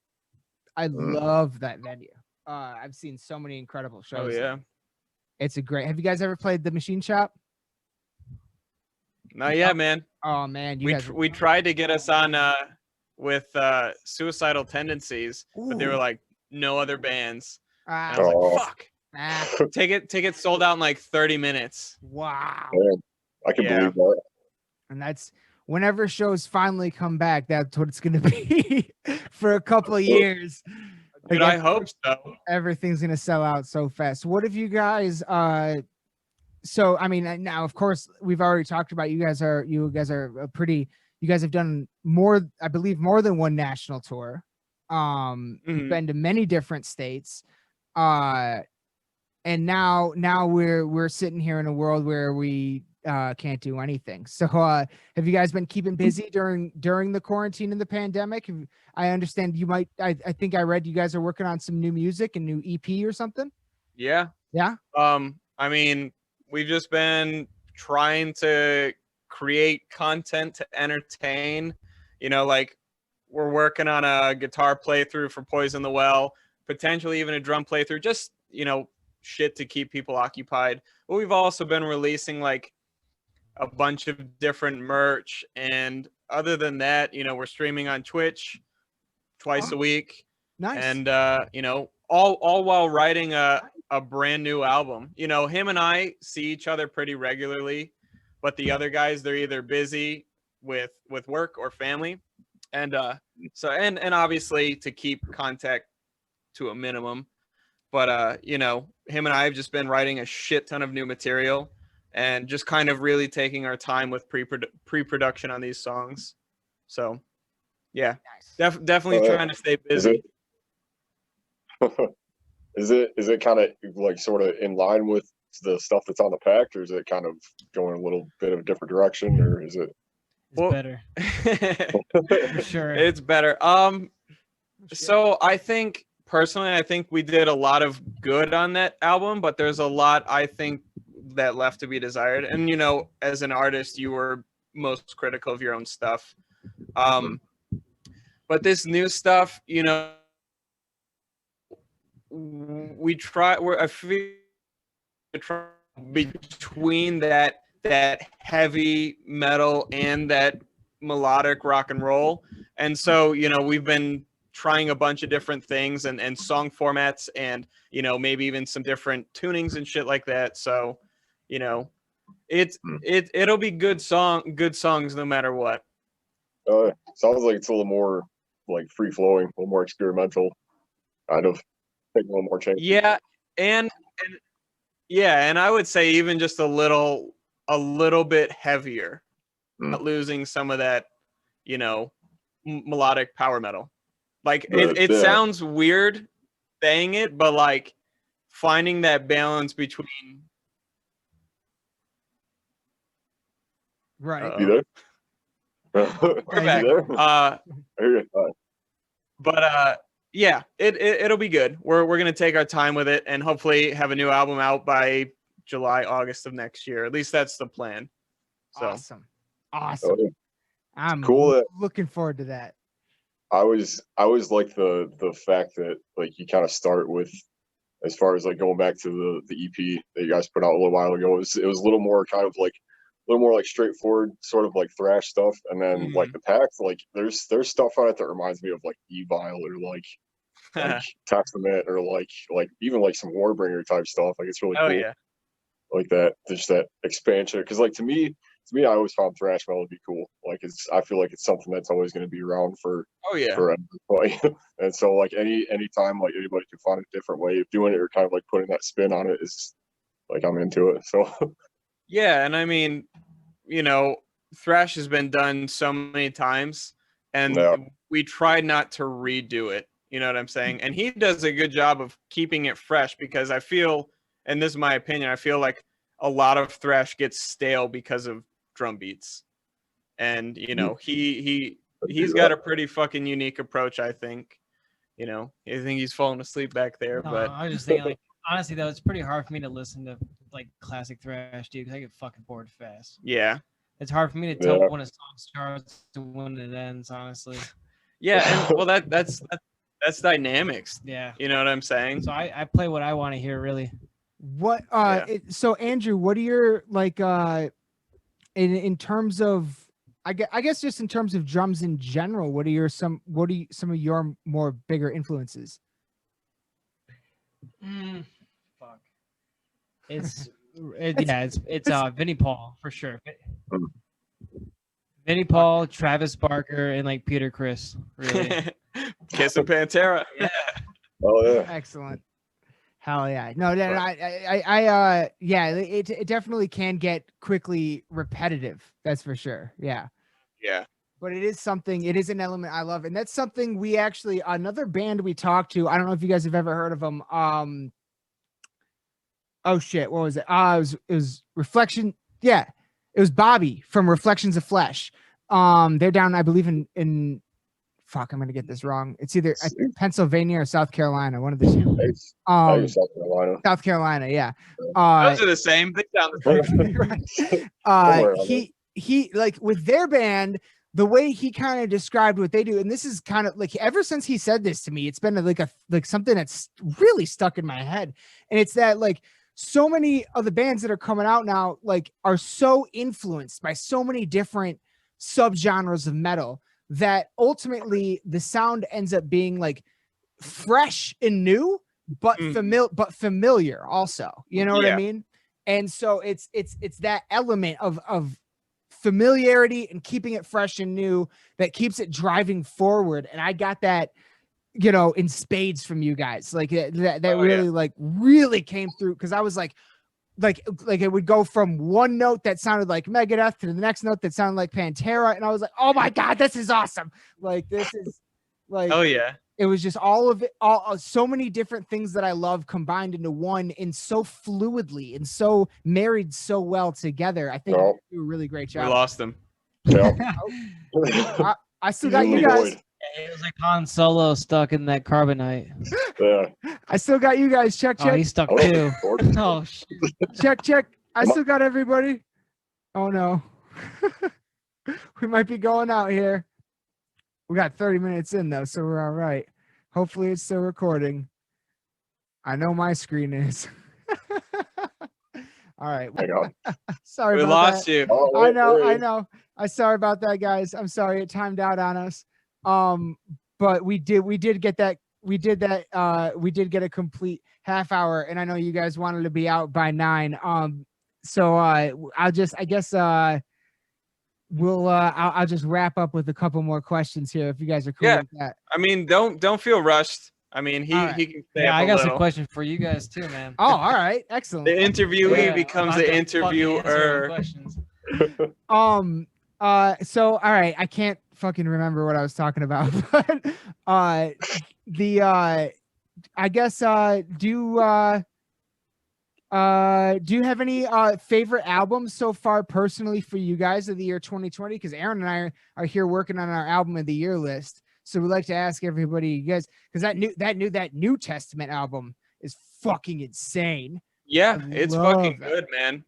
Speaker 1: love that venue. I've seen so many incredible shows.
Speaker 3: Oh yeah,
Speaker 1: it's a great. Have you guys ever played the Machine Shop?
Speaker 3: Not yet, man.
Speaker 1: Oh man,
Speaker 3: we tried to get us on with Suicidal Tendencies, but they were like no other bands. And I was like, fuck. Ticket sold out in like 30 minutes.
Speaker 1: Wow.
Speaker 2: Man, I can believe that.
Speaker 1: And that's whenever shows finally come back, that's what it's going to be for a couple of years.
Speaker 3: Dude, I hope so.
Speaker 1: Everything's going to sell out so fast. What have you guys, so, I mean, now, of course, we've already talked about you guys have done more, I believe, more than one national tour. You've been to many different states. And now we're sitting here in a world where we can't do anything. So have you guys been keeping busy during the quarantine and the pandemic? I understand you might, I think I read you guys are working on some new music and new EP or something.
Speaker 3: Yeah. I mean, we've just been trying to create content to entertain, like we're working on a guitar playthrough for Poison the Well, potentially even a drum playthrough, just, shit to keep people occupied. But we've also been releasing like a bunch of different merch. And other than that, we're streaming on Twitch twice a week.
Speaker 1: Nice.
Speaker 3: And, all while writing a brand new album. Him and I see each other pretty regularly. but the other guys, they're either busy with work or family. And and obviously to keep contact to a minimum. But you know, him and I have just been writing a shit ton of new material and just kind of really taking our time with pre-production on these songs. So yeah, definitely trying to stay busy.
Speaker 2: Is it kind of like sort of in line with the stuff that's on the pack, or is it kind of going a little bit of a different direction, or is it?
Speaker 4: It's better. For sure.
Speaker 3: It's better. So I think personally, I think we did a lot of good on that album, but there's a lot I think that left to be desired. And you know, as an artist, you were most critical of your own stuff. But this new stuff, you know, we try. I feel between that heavy metal and that melodic rock and roll, and so you know, we've been trying a bunch of different things and song formats, and you know, maybe even some different tunings and shit like that. So, you know, it'll be good songs no matter what.
Speaker 2: Sounds like it's a little more like free flowing, a little more experimental, kind of take a little more change.
Speaker 3: Yeah, and I would say even just a little bit heavier, not losing some of that, you know, melodic power metal. Like it sounds weird saying it, but like finding that balance between.
Speaker 1: Right.
Speaker 2: You there?
Speaker 3: We're back. But yeah, it'll be good. We're gonna take our time with it and hopefully have a new album out by July, August of next year. At least that's the plan. So.
Speaker 1: Awesome. I'm
Speaker 2: cool.
Speaker 1: Looking forward to that.
Speaker 2: I always like the fact that like you kind of start with, as far as like going back to the EP that you guys put out a little while ago, it was a little more kind of like a little more like straightforward, sort of like thrash stuff, and then like the pack, like there's stuff on it that reminds me of like Evil or like Testament or like even like some Warbringer type stuff. Like it's really cool.
Speaker 3: Yeah.
Speaker 2: Like that, just that expansion. Because like to me, I always found thrash metal to be cool. Like I feel like it's something that's always going to be around for everybody. And so like any time like anybody can find a different way of doing it or kind of like putting that spin on it is like I'm into it. So
Speaker 3: yeah, and I mean, you know, thrash has been done so many times, and we try not to redo it. You know what I'm saying? And he does a good job of keeping it fresh, because I feel, and this is my opinion, I feel like a lot of thrash gets stale because of drum beats. And you know, he's got a pretty fucking unique approach, I think. You know, I think he's falling asleep back there. But
Speaker 4: I was just thinking, like, honestly though, it's pretty hard for me to listen to like classic thrash, dude, because I get fucking bored fast.
Speaker 3: Yeah,
Speaker 4: it's hard for me to tell when a song starts to when it ends, honestly.
Speaker 3: Yeah, and well, that's dynamics.
Speaker 4: Yeah,
Speaker 3: you know what I'm saying.
Speaker 4: So I play what I want to hear, really.
Speaker 1: What so Andrew, what are your like in terms of I guess just in terms of drums in general, what are some of your more bigger influences?
Speaker 4: Fuck. It's Vinnie Paul for sure. Vinnie Paul, Travis Barker, and like Peter Criss. Really.
Speaker 3: Kiss and Pantera.
Speaker 4: Yeah.
Speaker 2: Oh yeah.
Speaker 1: Excellent. Hell yeah. No, it definitely can get quickly repetitive. That's for sure. Yeah.
Speaker 3: Yeah.
Speaker 1: But it is an element I love. And that's something we actually, another band we talked to, I don't know if you guys have ever heard of them. Oh shit. What was it? It was Reflection. Yeah. It was Bobby from Reflections of Flesh. They're down, I believe in fuck, I'm gonna get this wrong. It's either Pennsylvania or South Carolina, one of the two. South Carolina, yeah.
Speaker 3: Those are the same. They sound the
Speaker 1: same. He like with their band, the way he kind of described what they do, and this is kind of like ever since he said this to me, it's been like something that's really stuck in my head, and it's that like so many of the bands that are coming out now like are so influenced by so many different subgenres of metal that ultimately the sound ends up being like fresh and new, but familiar also. You know what I mean? And so it's that element of familiarity and keeping it fresh and new that keeps it driving forward. And I got that, in spades from you guys. Like that really like really came through, because I was like it would go from one note that sounded like Megadeth to the next note that sounded like Pantera, and I was like, oh my god, this is awesome. Like this is like,
Speaker 3: oh yeah,
Speaker 1: it was just all of it, all so many different things that I love combined into one, and so fluidly and so married so well together. I think you do a really great job.
Speaker 3: we lost them.
Speaker 2: Yeah.
Speaker 1: I still got you guys.
Speaker 4: It was like Han Solo stuck in that carbonite.
Speaker 2: Yeah.
Speaker 1: I still got you guys. Check.
Speaker 4: Oh, he's stuck too. Oh shit.
Speaker 1: Check. I still got everybody. Oh no. We might be going out here. We got 30 minutes in though, so we're all right. Hopefully it's still recording. I know my screen is. All right. Sorry
Speaker 3: We
Speaker 1: about
Speaker 3: lost
Speaker 1: that.
Speaker 3: you.
Speaker 1: I know. I'm sorry about that, guys. I'm sorry it timed out on us. But we did get that. We did get a complete half hour, and I know you guys wanted to be out by 9. So I'll just wrap up with a couple more questions here if you guys are cool with that.
Speaker 3: I mean, don't feel rushed. I mean, he can stay
Speaker 4: Yeah,
Speaker 3: up
Speaker 4: I
Speaker 3: a
Speaker 4: got
Speaker 3: little.
Speaker 4: some questions for you guys too, man.
Speaker 1: Oh, all right, excellent.
Speaker 3: The interviewee
Speaker 4: Yeah,
Speaker 3: becomes
Speaker 4: about
Speaker 3: the
Speaker 4: to fucking
Speaker 3: interviewer.
Speaker 4: answer questions.
Speaker 1: So all right, I can't fucking remember what I was talking about, but I guess do you have any favorite albums so far personally for you guys of the year 2020? Because Aaron and I are here working on our album of the year list, so we'd like to ask everybody, you guys, because that New Testament album is fucking insane.
Speaker 3: Yeah, it's fucking good, man.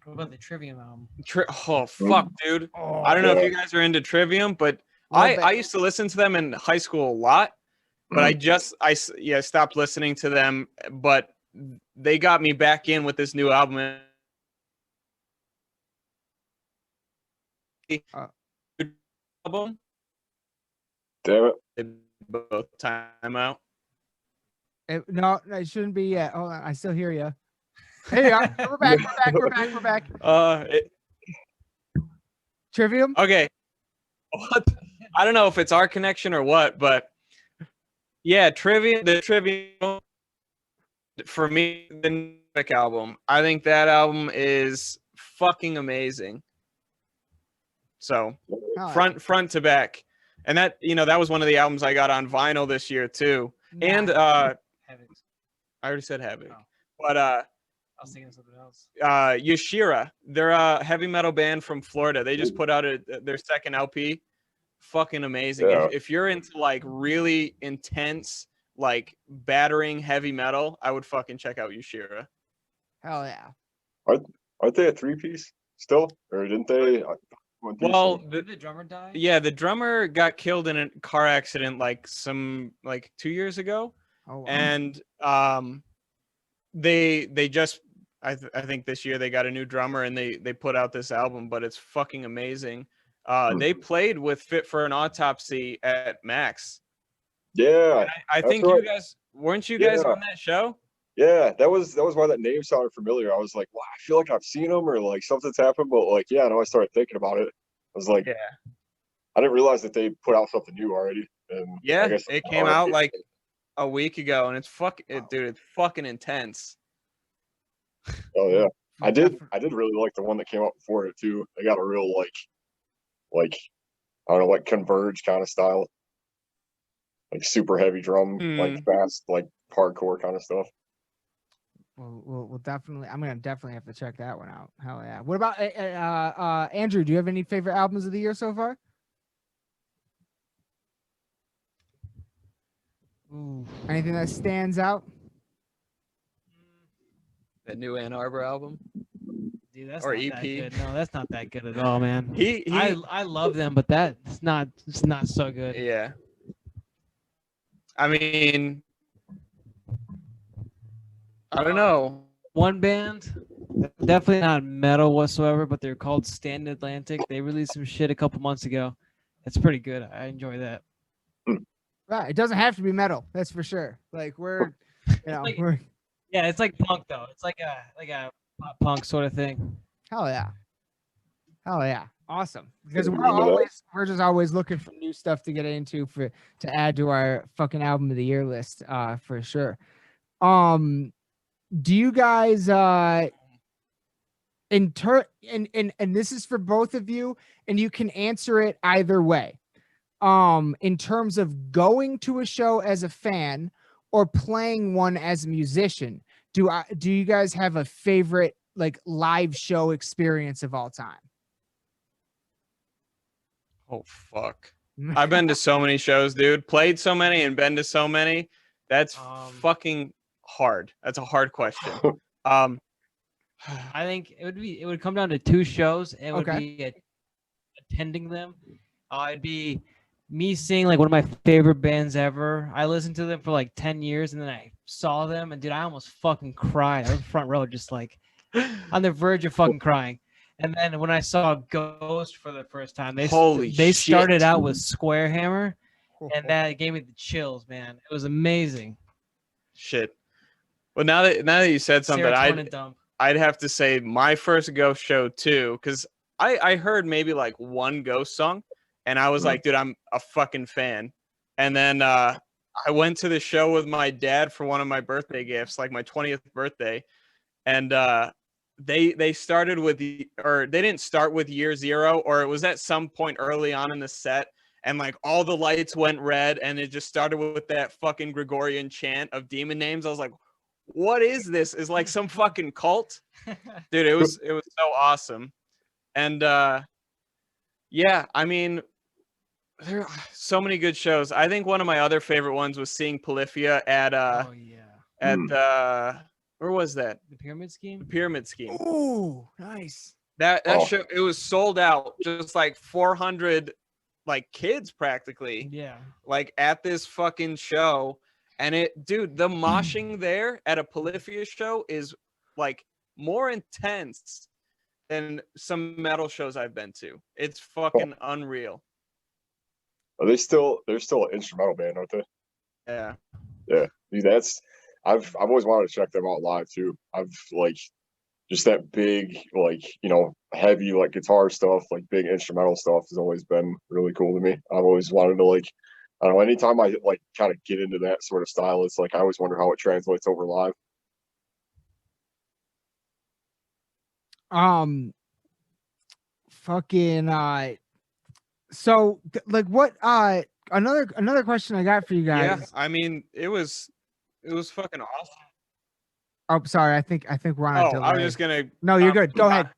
Speaker 4: What about the Trivium album?
Speaker 3: Oh fuck, dude. I don't know if you guys are into Trivium, but I used to listen to them in high school a lot, but I stopped listening to them, but they got me back in with this new album. Album.
Speaker 2: Damn it.
Speaker 3: They both time out.
Speaker 1: No, it shouldn't be yet. Hold on, I still hear you. Hey, we're back. Trivium.
Speaker 3: Okay. What? I don't know if it's our connection or what, but yeah, the Trivium for me, the Nick album. I think that album is fucking amazing. So front to back. And that, that was one of the albums I got on vinyl this year too. And I already said Havoc.
Speaker 4: Oh.
Speaker 3: But
Speaker 4: I was thinking of something else.
Speaker 3: Yashira, they're a heavy metal band from Florida. They just put out their second LP. Fucking amazing.
Speaker 2: Yeah.
Speaker 3: If you're into like really intense, like battering heavy metal, I would fucking check out Yashira.
Speaker 1: Hell yeah.
Speaker 2: Aren't they a 3-piece still? Or didn't they?
Speaker 3: Well,
Speaker 4: Did the drummer die?
Speaker 3: yeah, the drummer got killed in a car accident like 2 years ago.
Speaker 1: Oh, wow.
Speaker 3: And they just I think this year they got a new drummer and they put out this album, but it's fucking amazing. They played with Fit for an Autopsy at Max.
Speaker 2: Yeah.
Speaker 3: I think you guys weren't you guys on that show?
Speaker 2: Yeah, that was why that name sounded familiar. I was like, wow, I feel like I've seen them or like something's happened, but like, yeah, no, I started thinking about it. I was like,
Speaker 3: yeah,
Speaker 2: I didn't realize that they put out something new already. And
Speaker 3: yeah,
Speaker 2: I guess
Speaker 3: it came out like a week ago, and it's dude, it's fucking intense.
Speaker 2: Oh yeah, I did really like the one that came out before it too. They got a real like I don't know, like Converge kind of style, like super heavy drum, like fast, like hardcore kind of stuff.
Speaker 1: We'll definitely. I'm gonna definitely have to check that one out. Hell yeah! What about Andrew? Do you have any favorite albums of the year so far?
Speaker 4: Ooh.
Speaker 1: Anything that stands out?
Speaker 3: That new Ann Arbor album,
Speaker 4: Dude, that's
Speaker 3: or
Speaker 4: not
Speaker 3: EP.
Speaker 4: that good. No, that's not that good at all, man.
Speaker 3: He
Speaker 4: I love them, but it's not so good.
Speaker 3: Yeah. I mean, I don't know.
Speaker 4: One band, definitely not metal whatsoever, but they're called Stand Atlantic. They released some shit a couple months ago. It's pretty good. I enjoy that.
Speaker 1: Right. It doesn't have to be metal. That's for sure. Like we're
Speaker 4: Yeah, it's like punk though. It's like a pop punk sort of thing.
Speaker 1: Hell yeah. Hell yeah. Awesome. Because
Speaker 2: Into that.
Speaker 1: we're just always looking for new stuff to get into to add to our fucking album of the year list, for sure. Do you guys and this is for both of you, and you can answer it either way. In terms of going to a show as a fan or playing one as a musician, do you guys have a favorite like live show experience of all time?
Speaker 3: Oh fuck. I've been to so many shows, dude. Played so many and been to so many. That's fucking hard. That's a hard question.
Speaker 4: I think it would come down to two shows. It would be attending them. It'd be me seeing like one of my favorite bands ever. I listened to them for like 10 years and then I saw them and dude, I almost fucking cried. I was front row just like on the verge of fucking crying. And then when I saw Ghost for the first time, they started out with Square Hammer, and that gave me the chills, man. It was amazing.
Speaker 3: Shit. Well, now that you said something, I'd have to say my first Ghost show too, because I heard maybe like one Ghost song, and I was like, dude, I'm a fucking fan. And then I went to the show with my dad for one of my birthday gifts, like my 20th birthday, and they started with they didn't start with Year Zero, or it was at some point early on in the set, and like all the lights went red and it just started with that fucking Gregorian chant of demon names. I was like, what is this? Is like some fucking cult? Dude, it was so awesome. And yeah, I mean, there are so many good shows. I think one of my other favorite ones was seeing Polyphia at where was that?
Speaker 4: The Pyramid Scheme?
Speaker 3: The Pyramid Scheme.
Speaker 1: Oh, nice.
Speaker 3: That show, it was sold out, just like 400 like kids practically.
Speaker 4: Yeah.
Speaker 3: Like at this fucking show. And dude, the moshing there at a Polyphia show is like more intense than some metal shows I've been to. It's fucking unreal.
Speaker 2: They're still an instrumental band, aren't they?
Speaker 3: Yeah.
Speaker 2: Yeah. Dude, I've always wanted to check them out live too. I've like just that big, like, heavy like guitar stuff, like big instrumental stuff has always been really cool to me. I've always wanted to like, I don't know, anytime I like kind of get into that sort of style, it's like I always wonder how it translates over live.
Speaker 1: So like what another question I got for you guys.
Speaker 3: Yeah, I mean it was fucking awesome.
Speaker 1: Oh, sorry. I think we're on a delay.
Speaker 3: I was just gonna.
Speaker 1: No, you're good. Go ahead.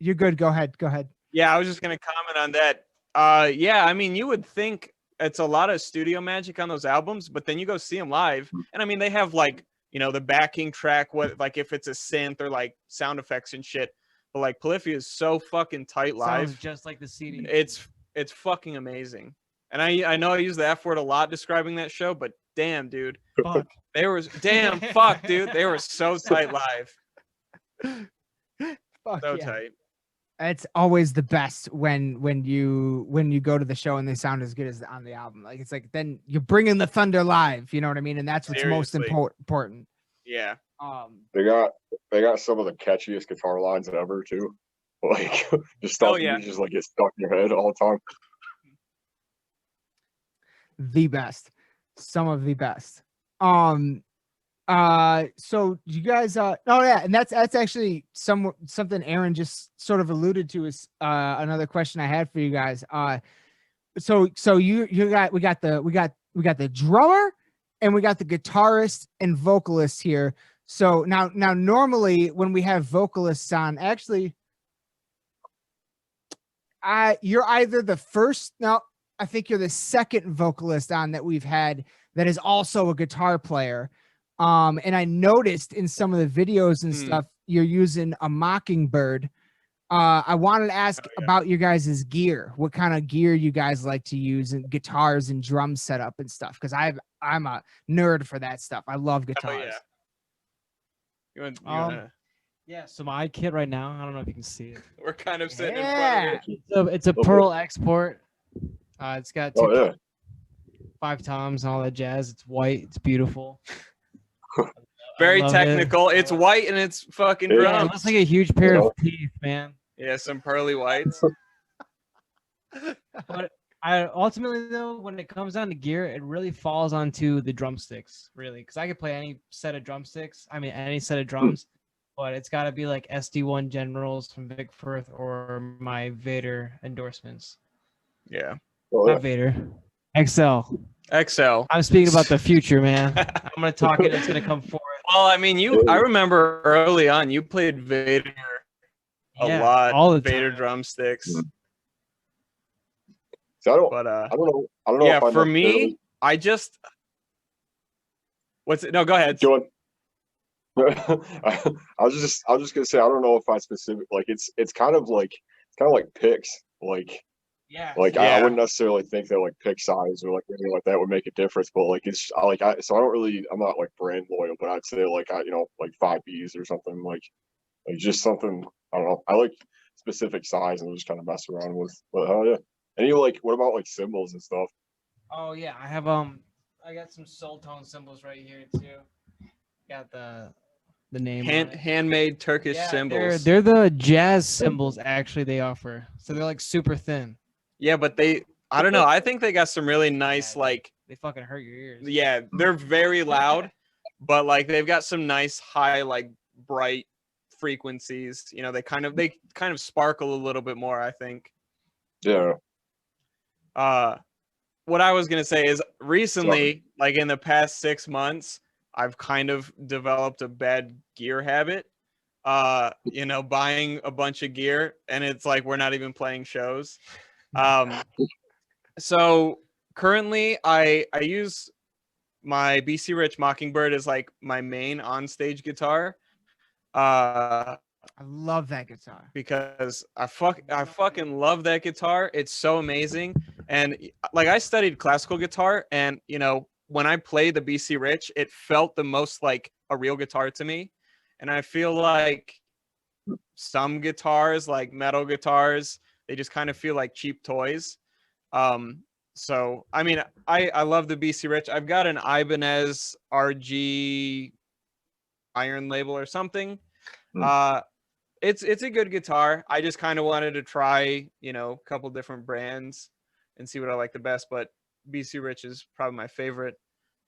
Speaker 1: You're good. Go ahead.
Speaker 3: Yeah, I was just gonna comment on that. Yeah, I mean, you would think it's a lot of studio magic on those albums, but then you go see them live, and I mean, they have like the backing track, what like if it's a synth or like sound effects and shit. But like Polyphia is so fucking tight live.
Speaker 4: Sounds just like the CD.
Speaker 3: It's fucking amazing. And I know I use the F word a lot describing that show, but damn, dude.
Speaker 4: Fuck.
Speaker 3: Fuck, dude. They were so tight live.
Speaker 1: Fuck
Speaker 3: so
Speaker 1: yeah.
Speaker 3: tight.
Speaker 1: It's always the best when you go to the show and they sound as good as on the album. Like it's like then you're bringing the thunder live. You know what I mean? And that's what's most important.
Speaker 3: Yeah.
Speaker 2: They got some of the catchiest guitar lines ever too. Like just stuff you just like get stuck in your head all the time.
Speaker 1: The best. Some of the best. So you guys and that's actually something Aaron just sort of alluded to is another question I had for you guys. So we got the drummer and we got the guitarist and vocalist here. So now normally when we have vocalists on, actually you're either the first, no, I think you're the second vocalist on that we've had that is also a guitar player. And I noticed in some of the videos and stuff, you're using a Mockingbird. I wanted to ask about your guys' gear. What kind of gear you guys like to use and guitars and drum setup and stuff? Because I'm a nerd for that stuff. I love guitars.
Speaker 4: Yeah, so my kit right now, I don't know if you can see it.
Speaker 3: We're kind of sitting in front of it.
Speaker 4: It's a Pearl Export. It's got 5 toms and all that jazz. It's white. It's beautiful.
Speaker 3: Very
Speaker 4: love it.
Speaker 3: technical. It's white and it's fucking
Speaker 2: Yeah,
Speaker 4: Yeah, it
Speaker 3: drums.
Speaker 4: looks like a huge pair of teeth, man.
Speaker 3: Yeah, some pearly whites.
Speaker 4: But I ultimately though, when it comes down to gear, it really falls onto the drumsticks, really, because I could play any set of drumsticks. I mean, any set of drums, but it's got to be like SD1 Generals from Vic Firth or my Vader endorsements.
Speaker 3: Yeah.
Speaker 4: Not Vader, XL.
Speaker 3: XL.
Speaker 4: I'm speaking about the future, man. I'm gonna talk it. It's gonna come forward.
Speaker 3: Well, I mean, I remember early on you played Vader a
Speaker 4: Yeah,
Speaker 3: lot.
Speaker 4: all the
Speaker 3: Vader
Speaker 4: time.
Speaker 3: drumsticks.
Speaker 2: So
Speaker 3: But
Speaker 2: I don't know. I don't know.
Speaker 3: yeah,
Speaker 2: if I
Speaker 3: for
Speaker 2: necessarily-
Speaker 3: me, I just what's it? No, go ahead.
Speaker 2: Go on. I was just gonna say I don't know if I specific like it's kind of like picks
Speaker 4: Yeah.
Speaker 2: I
Speaker 3: Yeah.
Speaker 2: wouldn't necessarily think that like pick size or like anything like that would make a difference, but like it's so I don't really I'm not like brand loyal, but I'd say like like 5Bs or something like just something I don't know. I like specific size and just kind of mess around with. But hell yeah. And you like what about like symbols and stuff?
Speaker 4: Oh yeah, I have I got some soul tone symbols right here too. Got the name. on it.
Speaker 3: Handmade Turkish
Speaker 4: Yeah,
Speaker 3: symbols.
Speaker 4: They're the jazz symbols actually they offer. So they're like super thin.
Speaker 3: Yeah, but I don't know. I think they got some really nice
Speaker 4: Yeah,
Speaker 3: like
Speaker 4: They fucking hurt your ears.
Speaker 3: yeah, they're very loud, but like they've got some nice high like bright frequencies. You know, they kind of sparkle a little bit more, I think.
Speaker 2: Yeah.
Speaker 3: What I was gonna say is recently, like in the past 6 months, I've kind of developed a bad gear habit. Buying a bunch of gear, and it's like we're not even playing shows. So currently, I use my BC Rich Mockingbird as like my main on-stage guitar.
Speaker 1: I love that guitar.
Speaker 3: Because I fucking love that guitar. It's so amazing. And like I studied classical guitar, and when I played the BC Rich, it felt the most like a real guitar to me. And I feel like some guitars, like metal guitars, they just kind of feel like cheap toys. So I mean, I love the BC Rich. I've got an Ibanez RG iron label or something. It's a good guitar. I just kind of wanted to try, a couple different brands and see what I like the best. But BC Rich is probably my favorite.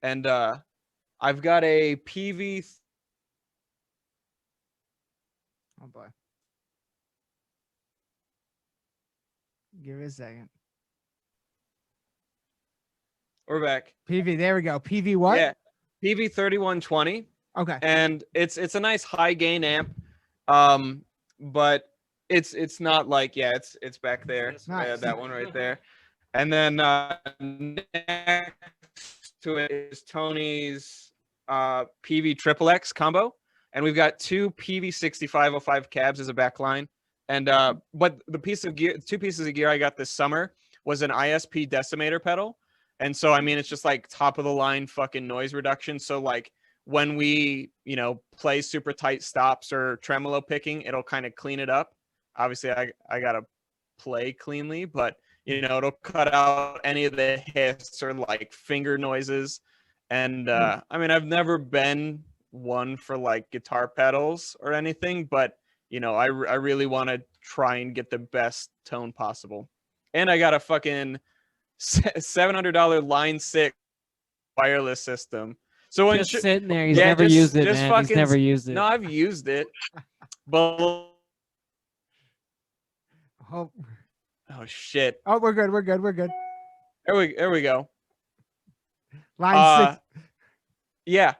Speaker 3: And I've got a PV.
Speaker 1: Oh boy. Give it a second.
Speaker 3: We're back.
Speaker 1: PV, there we go. PV what?
Speaker 3: Yeah, PV 3120.
Speaker 1: Okay.
Speaker 3: And it's a nice high gain amp. But it's not like it's back there.
Speaker 1: Nice.
Speaker 3: That one right there. And then next to it is Tony's PV Triple X combo, and we've got two PV 6505 cabs as a backline. And but two pieces of gear I got this summer was an ISP decimator pedal, and so I mean it's just like top of the line fucking noise reduction. So like when we play super tight stops or tremolo picking, it'll kind of clean it up. Obviously I gotta play cleanly, but it'll cut out any of the hiss or like finger noises. And I mean, I've never been one for like guitar pedals or anything, but I really want to try and get the best tone possible. And I got a fucking $700 Line 6 wireless system. So when
Speaker 4: just sitting there, he's never used it, man. He's never used it.
Speaker 3: No, I've used it, but
Speaker 1: Oh
Speaker 3: shit.
Speaker 1: Oh, we're good. We're good. We're good.
Speaker 3: There we go.
Speaker 1: Line 6.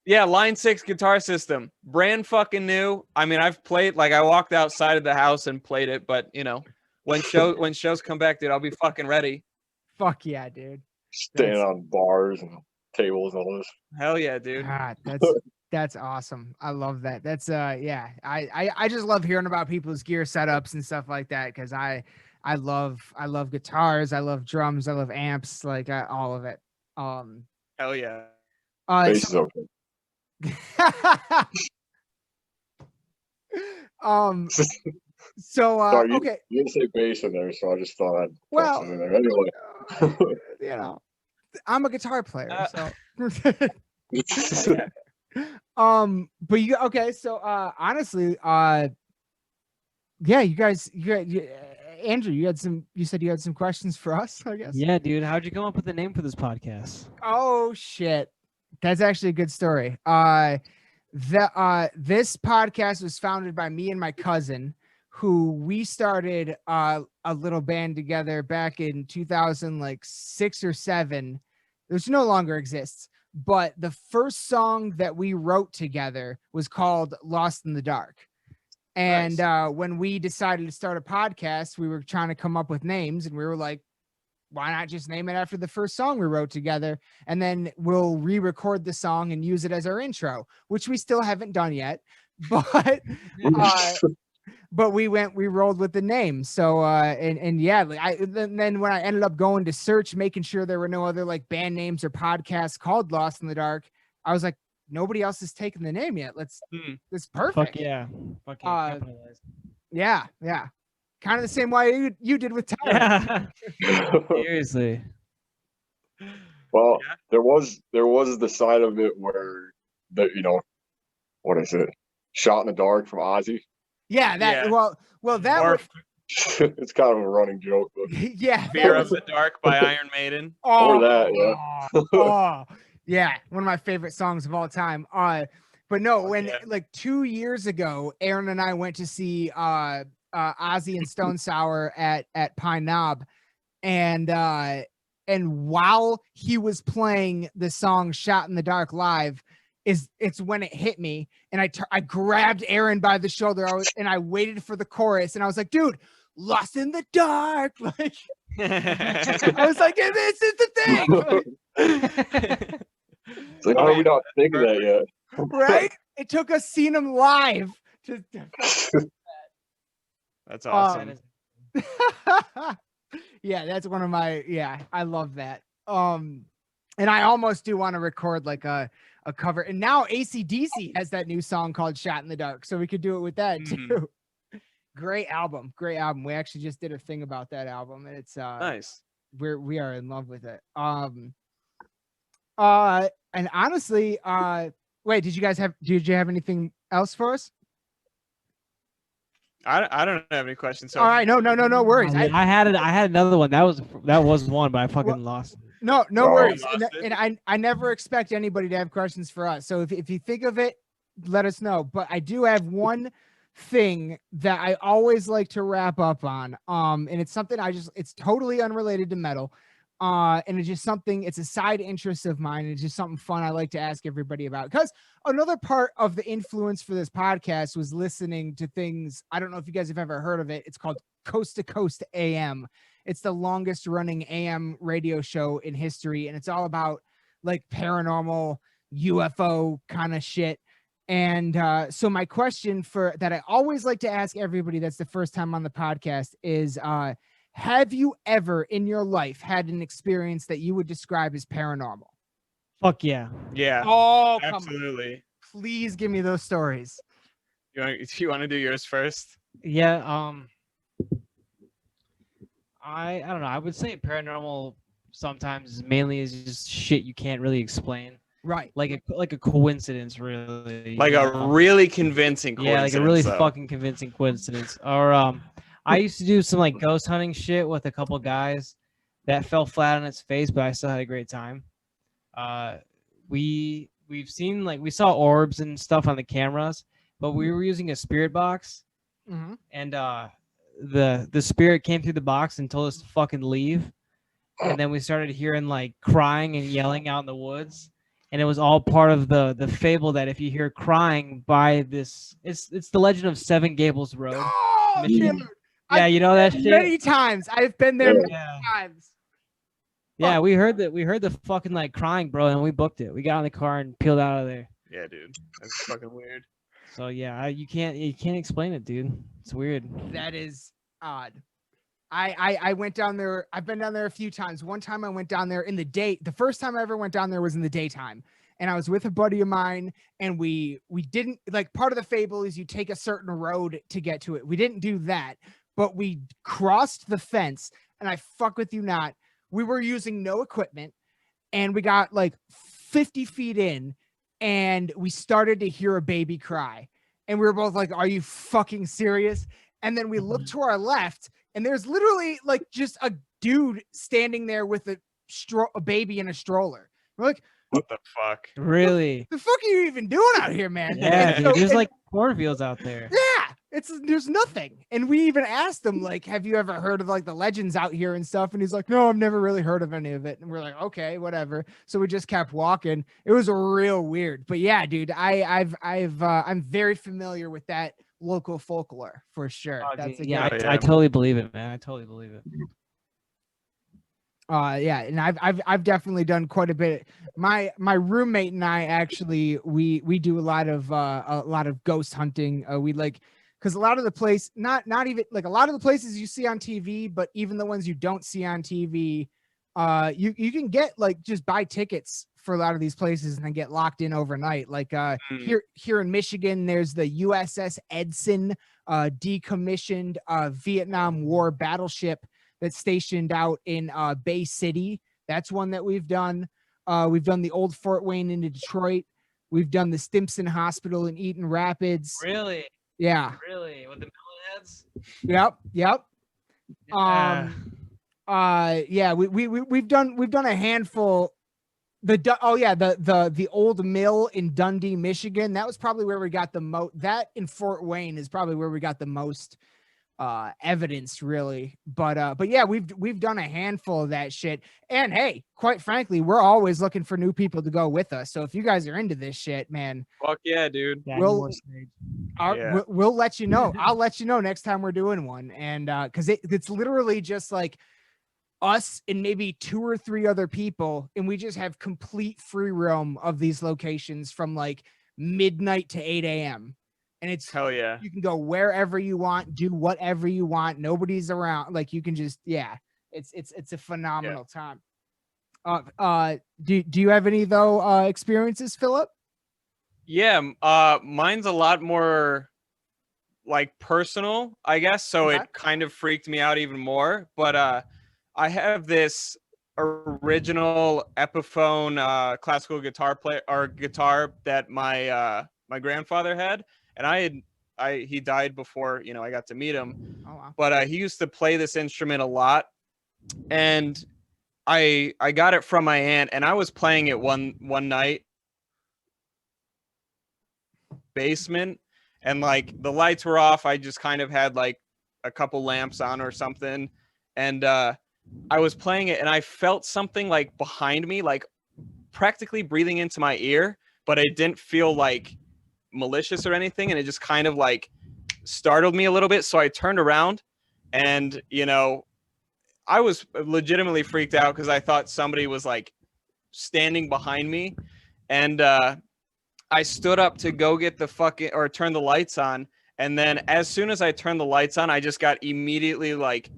Speaker 3: Yeah, Line 6 guitar system. Brand fucking new. I mean, I've played, like I walked outside of the house and played it, but when shows come back, dude, I'll be fucking ready.
Speaker 1: Fuck yeah, dude.
Speaker 2: Standing on bars and tables and all this.
Speaker 3: Hell yeah, dude.
Speaker 1: God, that's awesome. I love that. That's yeah. I just love hearing about people's gear setups and stuff like that, because I love guitars, I love drums, I love amps, like all of it.
Speaker 3: Hell yeah.
Speaker 2: Bass is okay.
Speaker 1: So
Speaker 2: Sorry,
Speaker 1: okay.
Speaker 2: You didn't say bass in there, so I just thought I'd put
Speaker 1: Well,
Speaker 2: something in there. Anyway.
Speaker 1: I'm a guitar player, so But you okay? So honestly, yeah, you guys, Andrew, you said you had some questions for us, I guess.
Speaker 4: Yeah, dude. How'd you come up with the name for this podcast?
Speaker 1: Oh shit, that's actually a good story. This podcast was founded by me and my cousin, who we started a little band together back in 2006 or 7, which no longer exists. But the first song that we wrote together was called "Lost in the Dark." And
Speaker 3: Nice.
Speaker 1: when we decided to start a podcast, we were trying to come up with names, and we were like, why not just name it after the first song we wrote together, and then we'll re-record the song and use it as our intro, which we still haven't done yet. But we rolled with the name. So and yeah, like then when I ended up going to search, making sure there were no other like band names or podcasts called Lost in the Dark, I was like, nobody else has taken the name yet. It's perfect.
Speaker 4: Fuck yeah. Fucking capitalize.
Speaker 1: Yeah. Kind of the same way you did with Tyrant.
Speaker 4: Yeah. Seriously.
Speaker 2: Well, there was the side of it where what is it? Shot in the Dark from Ozzy.
Speaker 1: Yeah, that well that
Speaker 3: Or
Speaker 1: was,
Speaker 2: It's kind of a running joke, but
Speaker 1: yeah.
Speaker 3: Fear of the Dark by Iron Maiden.
Speaker 2: or that, yeah.
Speaker 1: Yeah, one of my favorite songs of all time. But no, when like 2 years ago, Aaron and I went to see Ozzy and Stone Sour at Pine Knob, and while he was playing the song "Shot in the Dark" live, it's when it hit me, and I grabbed Aaron by the shoulder, and I waited for the chorus, and I was like, dude, "Lost in the Dark," like I was like, yeah, this is the thing.
Speaker 2: It's like, how are we not thinking that yet?
Speaker 1: Right? It took us seeing him live to
Speaker 3: That's awesome.
Speaker 1: yeah, that's one of my I love that. And I almost do want to record like a cover. And now AC/DC has that new song called "Shot in the Dark," so we could do it with that too. Great album. We actually just did a thing about that album, and it's
Speaker 3: Nice.
Speaker 1: We are in love with it. And honestly, wait, did you have anything else for us?
Speaker 3: I don't have any questions. So
Speaker 1: All right, no worries.
Speaker 4: I had another one. That was one, but I fucking lost it.
Speaker 1: No
Speaker 2: Oh,
Speaker 1: worries.
Speaker 3: lost it.
Speaker 1: And I never expect anybody to have questions for us. So if you think of it, let us know. But I do have one thing that I always like to wrap up on. And it's something it's totally unrelated to metal. And it's just something, it's a side interest of mine. And it's just something fun I like to ask everybody about. Because another part of the influence for this podcast was listening to things. I don't know if you guys have ever heard of it. It's called Coast to Coast AM. It's the longest running AM radio show in history. And it's all about like paranormal UFO kind of shit. And so my question that I always like to ask everybody that's the first time on the podcast is, have you ever in your life had an experience that you would describe as paranormal?
Speaker 4: Fuck yeah.
Speaker 3: Yeah.
Speaker 1: Oh,
Speaker 3: absolutely.
Speaker 1: Please give me those stories.
Speaker 3: You want to do yours first?
Speaker 4: Yeah. I don't know. I would say paranormal sometimes mainly is just shit you can't really explain.
Speaker 1: Right.
Speaker 4: Like a coincidence, really.
Speaker 3: Like a really convincing coincidence.
Speaker 4: Yeah, like a really fucking convincing coincidence. Or I used to do some like ghost hunting shit with a couple guys that fell flat on its face, but I still had a great time. We saw orbs and stuff on the cameras, but we were using a spirit box, and the spirit came through the box and told us to fucking leave, and then we started hearing like crying and yelling out in the woods, and it was all part of the fable that if you hear crying by this, it's the legend of Seven Gables Road.
Speaker 1: Oh, dude.
Speaker 4: Yeah, you know that shit.
Speaker 1: Many times. I've been there many times.
Speaker 4: Yeah, we heard the fucking like crying, bro, and we booked it. We got in the car and peeled out of there.
Speaker 3: Yeah, dude. That's fucking weird.
Speaker 4: So yeah, you can't explain it, dude. It's weird.
Speaker 1: That is odd. I went down there. I've been down there a few times. One time I went down there in the day. The first time I ever went down there was in the daytime. And I was with a buddy of mine, and we didn't, like, part of the fable is you take a certain road to get to it. We didn't do that, but we crossed the fence, and I fuck with you not. We were using no equipment, and we got like 50 feet in, and we started to hear a baby cry, and we were both like, are you fucking serious? And then we looked to our left, and there's literally like just a dude standing there with a baby in a stroller. We're like,
Speaker 3: What the fuck?
Speaker 4: Really?
Speaker 1: the fuck are you even doing out here, man?
Speaker 4: Yeah,
Speaker 1: And
Speaker 4: dude. There's
Speaker 1: and-
Speaker 4: like cornfields out there.
Speaker 1: yeah, there's nothing. And we even asked him, like, have you ever heard of like the legends out here and stuff? And he's like, no, I've never really heard of any of it. And we're like, okay, whatever. So we just kept walking. It was real weird. But yeah, dude, I'm very familiar with that local folklore for sure.
Speaker 4: Oh,
Speaker 1: That's
Speaker 4: dude,
Speaker 1: a
Speaker 4: yeah,
Speaker 1: good-
Speaker 4: I totally believe it, man. I totally believe it.
Speaker 1: yeah, and I've definitely done quite a bit. My roommate and I actually we do a lot of ghost hunting. We like, because a lot of the place, not even like a lot of the places you see on TV, but even the ones you don't see on TV, you can get like just buy tickets for a lot of these places and then get locked in overnight. Like here in Michigan, there's the USS Edson, decommissioned Vietnam War battleship that's stationed out in Bay City. That's one that we've done. We've done the old Fort Wayne in Detroit. We've done the Stimson Hospital in Eaton Rapids.
Speaker 4: Really?
Speaker 1: Yeah.
Speaker 4: Really? With the melon heads?
Speaker 1: Yep.
Speaker 4: Yeah.
Speaker 1: Yeah, we've done a handful. The old mill in Dundee, Michigan. That was probably where we got the most. That in Fort Wayne is probably where we got the most evidence, really. But yeah, we've done a handful of that shit. And hey, quite frankly, we're always looking for new people to go with us. So if you guys are into this shit, man,
Speaker 3: Fuck yeah, dude.
Speaker 4: Yeah,
Speaker 1: We'll-
Speaker 3: Yeah.
Speaker 1: we'll let you know. I'll let you know next time we're doing one. And because it's literally just like us and maybe 2 or 3 other people, and we just have complete free roam of these locations from like midnight to 8 a.m. And it's
Speaker 3: Hell yeah.
Speaker 1: you can go wherever you want, do whatever you want. Nobody's around. Like you can just, yeah, it's a phenomenal time. Do you have any though experiences, Philip?
Speaker 3: Yeah, mine's a lot more like personal, I guess. So
Speaker 1: Okay.
Speaker 3: it kind of freaked me out even more. But I have this original Epiphone classical guitar guitar that my grandfather had, and he died before I got to meet him.
Speaker 1: Oh wow.
Speaker 3: But he used to play this instrument a lot, and I got it from my aunt, and I was playing it one night basement, and like the lights were off. I just kind of had like a couple lamps on or something, and I was playing it, and I felt something like behind me, like practically breathing into my ear, but it didn't feel like malicious or anything, and it just kind of like startled me a little bit. So I turned around, and I was legitimately freaked out because I thought somebody was like standing behind me, and I stood up to go get turn the lights on, and then as soon as I turned the lights on, I just got immediately like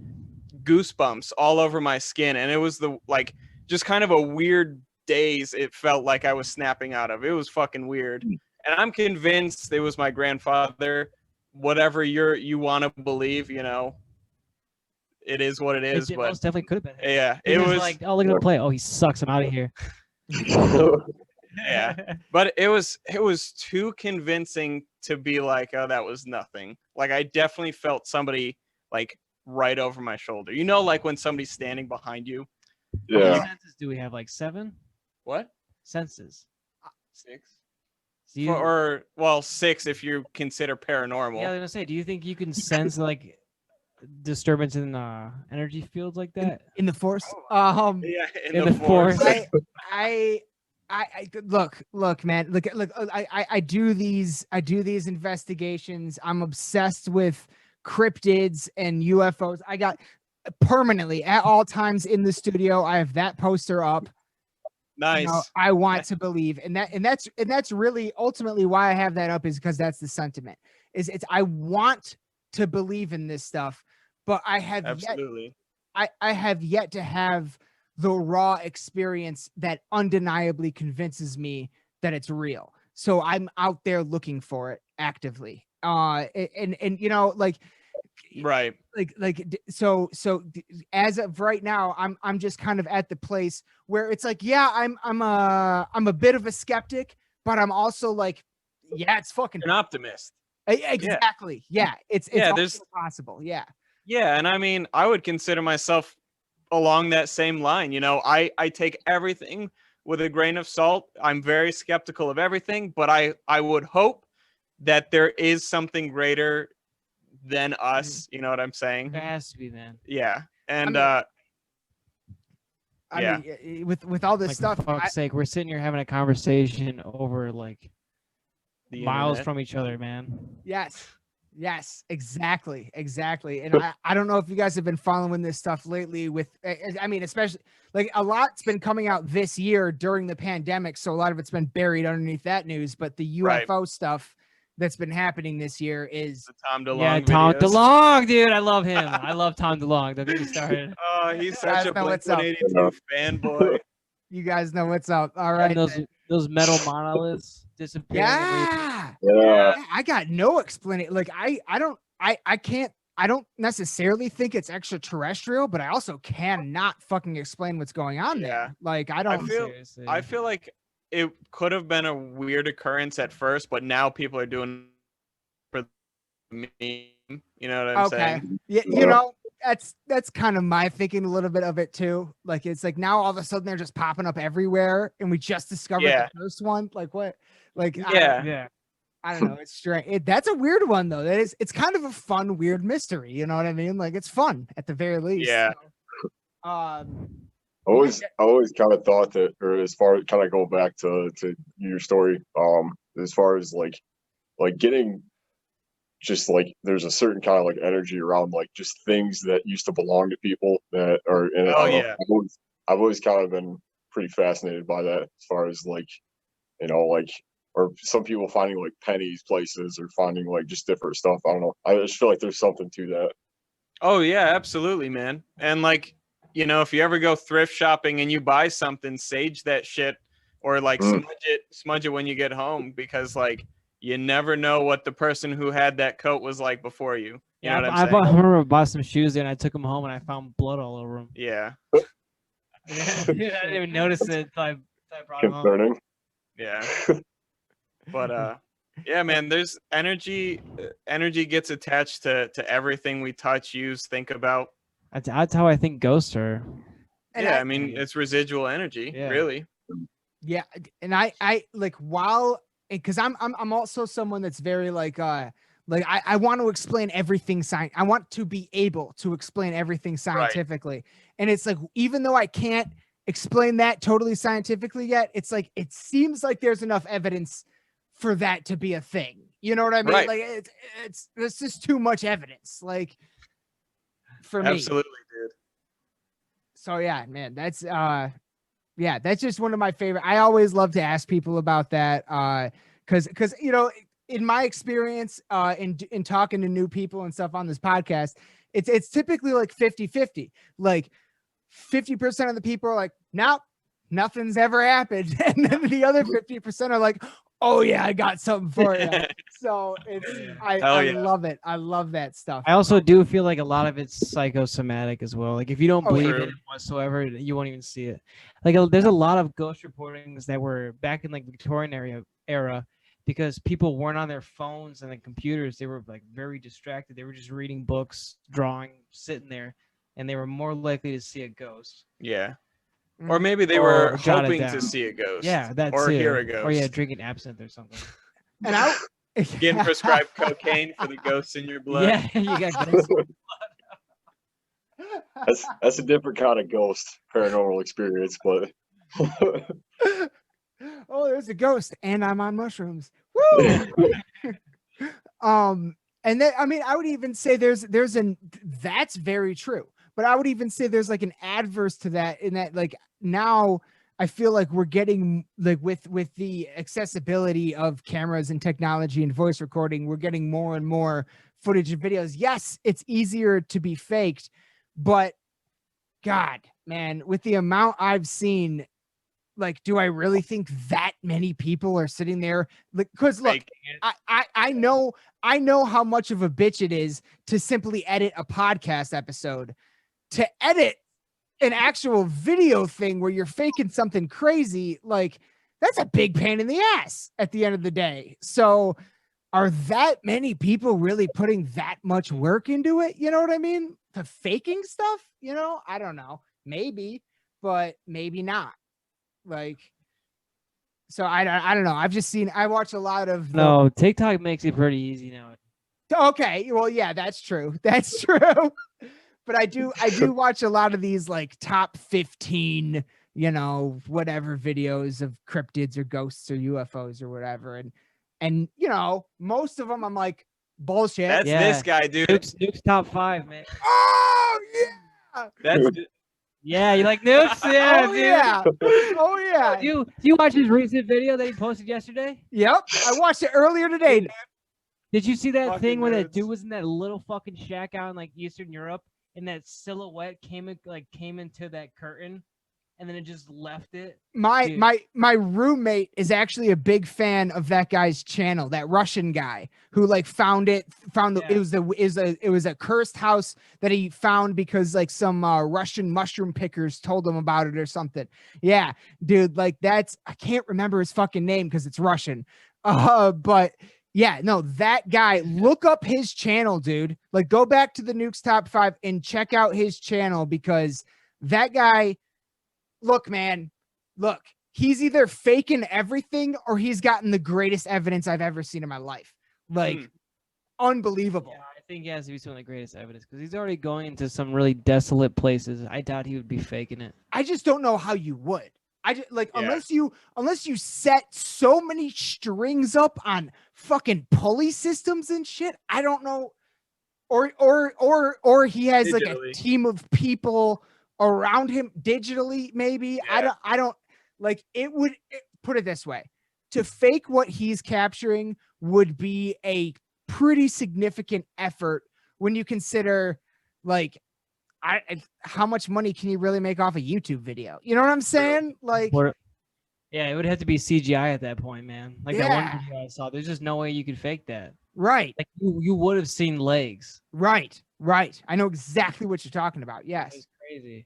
Speaker 3: goosebumps all over my skin, and it was just kind of a weird daze it felt like I was snapping out of. It was fucking weird, and I'm convinced it was my grandfather. Whatever you want to believe, it is what it is.
Speaker 4: It
Speaker 3: But
Speaker 4: most definitely could have been.
Speaker 3: yeah,
Speaker 4: It was like, oh, look at him play. Oh, he sucks. I'm out of here.
Speaker 3: Yeah, but it was too convincing to be like, oh, that was nothing. Like I definitely felt somebody like right over my shoulder. Like when somebody's standing behind you.
Speaker 4: How many
Speaker 2: Yeah.
Speaker 4: senses do we have? Like 7
Speaker 3: What?
Speaker 4: senses.
Speaker 3: 6?
Speaker 4: Do you,
Speaker 3: Or 6 if you consider paranormal.
Speaker 4: yeah, I was gonna say, do you think you can sense like disturbance in energy fields like that?
Speaker 1: In the force.
Speaker 3: Yeah,
Speaker 4: In the force.
Speaker 1: I look, man. Look. I do these investigations. I'm obsessed with cryptids and UFOs. I got permanently at all times in the studio. I have that poster up.
Speaker 3: Nice.
Speaker 1: I want to believe, and that's really ultimately why I have that up, is because that's the sentiment. I want to believe in this stuff, but I have
Speaker 3: Absolutely.
Speaker 1: I have yet to have the raw experience that undeniably convinces me that it's real. So I'm out there looking for it actively. And
Speaker 3: Right.
Speaker 1: So as of right now, I'm just kind of at the place where it's like, yeah, I'm a bit of a skeptic, but I'm also like, yeah, it's fucking
Speaker 3: An optimist.
Speaker 1: exactly. Yeah, it's
Speaker 3: there's
Speaker 1: possible. Yeah.
Speaker 3: Yeah, and I mean, I would consider myself along that same line. You know, I take everything with a grain of salt. I'm very skeptical of everything, but I would hope that there is something greater than us. You know what I'm saying?
Speaker 4: There has to be, man.
Speaker 3: Yeah. And
Speaker 1: I mean, with all this stuff,
Speaker 4: for fuck's sake, we're sitting here having a conversation over like
Speaker 3: the
Speaker 4: miles
Speaker 3: internet.
Speaker 4: from each other, man.
Speaker 1: Yes, exactly. And I don't know if you guys have been following this stuff lately I mean, especially like a lot's been coming out this year during the pandemic. So a lot of it's been buried underneath that news, but the UFO stuff that's been happening this year is
Speaker 3: the Tom DeLonge.
Speaker 4: Yeah, Tom DeLonge, dude. I love him. I love Tom DeLonge. Don't get me started.
Speaker 3: Oh, he's such a Blink-182 fanboy.
Speaker 1: You guys know what's up. All right.
Speaker 4: And those metal monoliths disappearing.
Speaker 1: Yeah. I got no explanation. Like I don't necessarily think it's extraterrestrial, but I also cannot fucking explain what's going on there. Like
Speaker 3: I feel like it could have been a weird occurrence at first, but now people are doing for the meme. You know what I'm saying?
Speaker 1: Yeah, you know, that's kind of my thinking a little bit of it too. Like it's like now all of a sudden they're just popping up everywhere, and we just discovered the first one. Like what? Like I don't know. It's strange. That's a weird one though. It's kind of a fun, weird mystery. You know what I mean? Like it's fun at the very least.
Speaker 3: Yeah.
Speaker 1: So,
Speaker 2: I always kind of thought that, or as far as kind of go back to your story, as far as like getting just like there's a certain kind of like energy around like just things that used to belong to people that are. And I've always kind of been pretty fascinated by that as far as like, you know, like, or some people finding like pennies places or finding like just different stuff. I don't know. I just feel like there's something to that.
Speaker 3: Oh yeah, absolutely, man. And like, you know, if you ever go thrift shopping and you buy something, sage that shit or like smudge it when you get home, because like you never know what the person who had that coat was like before you. You know what I'm saying?
Speaker 4: I remember I bought some shoes and I took them home and I found blood all over them.
Speaker 3: Yeah.
Speaker 4: I didn't even notice it until I brought them home.
Speaker 2: Concerning.
Speaker 3: Yeah. But yeah, man, there's energy gets attached to everything we touch, use, think about.
Speaker 4: That's how I think ghosts are.
Speaker 1: And
Speaker 3: I mean, it's residual energy, really.
Speaker 1: Yeah, and I like because I'm also someone that's very like I want to explain everything I want to be able to explain everything scientifically. Right. And it's like even though I can't explain that totally scientifically yet, it's like it seems like there's enough evidence for that to be a thing. You know what I mean?
Speaker 3: Right.
Speaker 1: Like it's just too much evidence. Like for me.
Speaker 3: Absolutely, dude.
Speaker 1: So yeah, man, that's that's just one of my favorite. I always love to ask people about that. Cause you know, in my experience, in talking to new people and stuff on this podcast, it's typically like 50-50. Like 50% of the people are like, nope, nothing's ever happened. And then the other 50% are like, oh yeah, I got something for you. So I love it. I love that stuff.
Speaker 4: I also do feel like a lot of it's psychosomatic as well. Like if you don't believe in it whatsoever, you won't even see it. Like there's a lot of ghost reportings that were back in like Victorian era because people weren't on their phones and the computers. They were like very distracted. They were just reading books, drawing, sitting there, and they were more likely to see a ghost.
Speaker 3: Yeah. Or maybe they were hoping to see a ghost.
Speaker 4: Yeah, that's
Speaker 3: or
Speaker 4: it.
Speaker 3: Hear a ghost.
Speaker 4: Or drinking absinthe or something.
Speaker 1: And
Speaker 3: getting prescribed cocaine for the ghosts in your blood.
Speaker 4: Yeah, you got ghosts in your
Speaker 2: blood. That's a different kind of ghost paranormal experience, but
Speaker 1: oh, there's a ghost, and I'm on mushrooms. Woo! And then I mean, I would even say that's very true. But I would even say there's like an adverse to that in that like now I feel like we're getting like with the accessibility of cameras and technology and voice recording, we're getting more and more footage of videos. Yes, it's easier to be faked, but God, man, with the amount I've seen, like, do I really think that many people are sitting there? Because look, I know how much of a bitch it is to simply edit a podcast episode. To edit an actual video thing where you're faking something crazy, like that's a big pain in the ass at the end of the day. So are that many people really putting that much work into it? You know what I mean? To faking stuff, you know? I don't know. Maybe, but maybe not. Like, so I don't know. I watch a lot of
Speaker 4: No, TikTok makes it pretty easy now.
Speaker 1: Okay, well, yeah, that's true. That's true. But I do watch a lot of these like top 15, you know, whatever videos of cryptids or ghosts or UFOs or whatever. And you know, most of them I'm like, bullshit.
Speaker 3: That's this guy, dude.
Speaker 4: Nuke's top 5, man.
Speaker 1: Oh yeah.
Speaker 3: That's
Speaker 4: Yeah, you like Nukes? Yeah,
Speaker 1: oh
Speaker 4: dude.
Speaker 1: yeah. Oh yeah.
Speaker 4: You watch his recent video that he posted yesterday?
Speaker 1: Yep. I watched it earlier today.
Speaker 4: Did you see that
Speaker 3: Fucking
Speaker 4: thing where that
Speaker 3: nerds.
Speaker 4: dude was in that little fucking shack out in like Eastern Europe, and that silhouette came into that curtain, and then it just left it?
Speaker 1: My roommate is actually a big fan of that guy's channel, that Russian guy who like it was a cursed house that he found because like some Russian mushroom pickers told him about it or something. Yeah, dude, like I can't remember his fucking name because it's Russian. But yeah, no, that guy, look up his channel, dude. Like go back to the Nukes top 5 and check out his channel because that guy, look, man, look, he's either faking everything or he's gotten the greatest evidence I've ever seen in my life. Like, unbelievable.
Speaker 4: Yeah, I think he has to be some of the greatest evidence because he's already going into some really desolate places. I doubt he would be faking it.
Speaker 1: I just don't know how you would. Unless you set so many strings up on fucking pulley systems and shit. I don't know. Or he has like a team of people around him digitally, maybe. Yeah. I don't like it. Put it this way, to fake what he's capturing would be a pretty significant effort when you consider like how much money can you really make off a YouTube video? You know what I'm saying? Like,
Speaker 4: yeah, it would have to be CGI at that point, man. Like
Speaker 1: Yeah.
Speaker 4: that one video I saw. There's just no way you could fake that.
Speaker 1: right,
Speaker 4: Like you would have seen legs.
Speaker 1: right. I know exactly what you're talking about. Yes.
Speaker 4: It's crazy.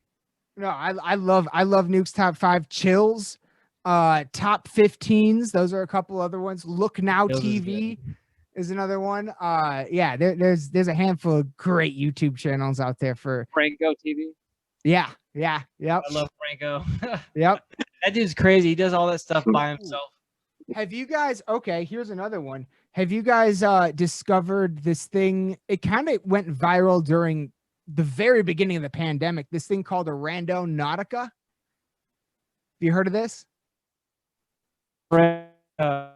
Speaker 1: No, I love Nukes top 5. Chills, top 15s. Those are a couple other ones. Look Now
Speaker 4: Chills
Speaker 1: TV is another one. Yeah, there's a handful of great YouTube channels out there for
Speaker 4: Franco TV.
Speaker 1: Yeah. Yep.
Speaker 4: I love Franco.
Speaker 1: Yep.
Speaker 4: That dude's crazy. He does all that stuff by himself.
Speaker 1: Have you guys, okay, here's another one. Have you guys discovered this thing? It kind of went viral during the very beginning of the pandemic, this thing called a Rando Nautica. Have you heard of this?
Speaker 4: No.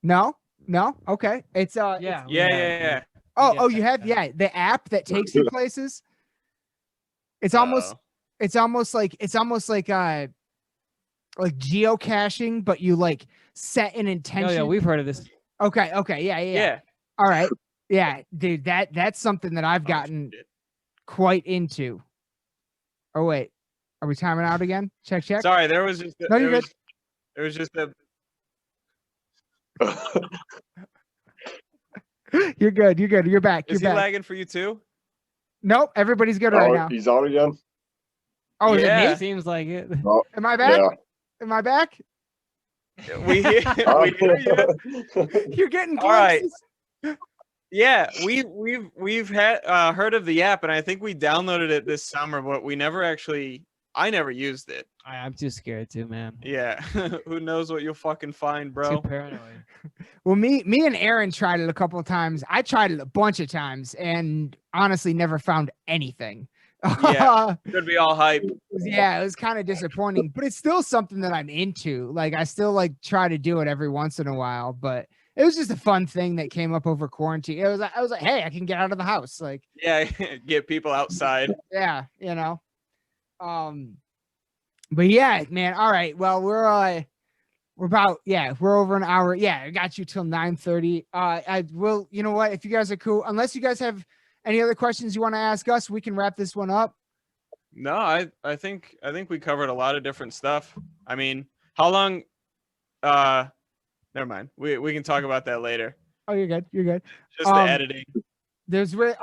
Speaker 1: No? Okay. It's
Speaker 3: yeah.
Speaker 1: Oh, you have the app that takes you places. It's almost like geocaching, but you like set an intention.
Speaker 4: Oh yeah, we've heard of this.
Speaker 1: Okay, yeah. All right. Yeah, dude, that's something that I've gotten quite into. Oh wait. Are we timing out again? Check.
Speaker 3: Sorry, there was just
Speaker 1: No, you're good.
Speaker 3: There was just a
Speaker 1: You're good. You're back.
Speaker 3: Is he lagging for you too?
Speaker 1: Nope, everybody's good right now.
Speaker 2: He's out again.
Speaker 1: Oh, is it me?
Speaker 4: Seems like it.
Speaker 2: Oh,
Speaker 1: Am I back?
Speaker 2: yeah.
Speaker 1: Am I back?
Speaker 3: We hear you.
Speaker 1: You're getting
Speaker 3: All right.
Speaker 1: glimpses.
Speaker 3: Yeah, we've had heard of the app, and I think we downloaded it this summer, but I never used it.
Speaker 4: I'm too scared too, man.
Speaker 3: Yeah, who knows what you'll fucking find, bro?
Speaker 4: Too paranoid.
Speaker 1: Well, me and Aaron tried it a couple of times. I tried it a bunch of times and honestly never found anything.
Speaker 3: Yeah, could be all hype.
Speaker 1: Yeah, it was kind of disappointing, but it's still something that I'm into. Like I still like try to do it every once in a while, but it was just a fun thing that came up over quarantine. I was like, hey, I can get out of the house. Like,
Speaker 3: yeah, get people outside.
Speaker 1: Yeah, you know. But yeah, man. All right. Well, we're over an hour. Yeah, I got you till 9:30. I will. You know what? If you guys are cool, unless you guys have any other questions you want to ask us, we can wrap this one up.
Speaker 3: No, I think we covered a lot of different stuff. I mean, how long? Never mind. We can talk about that later.
Speaker 1: Oh, you're good.
Speaker 3: Just the editing.
Speaker 1: There's no.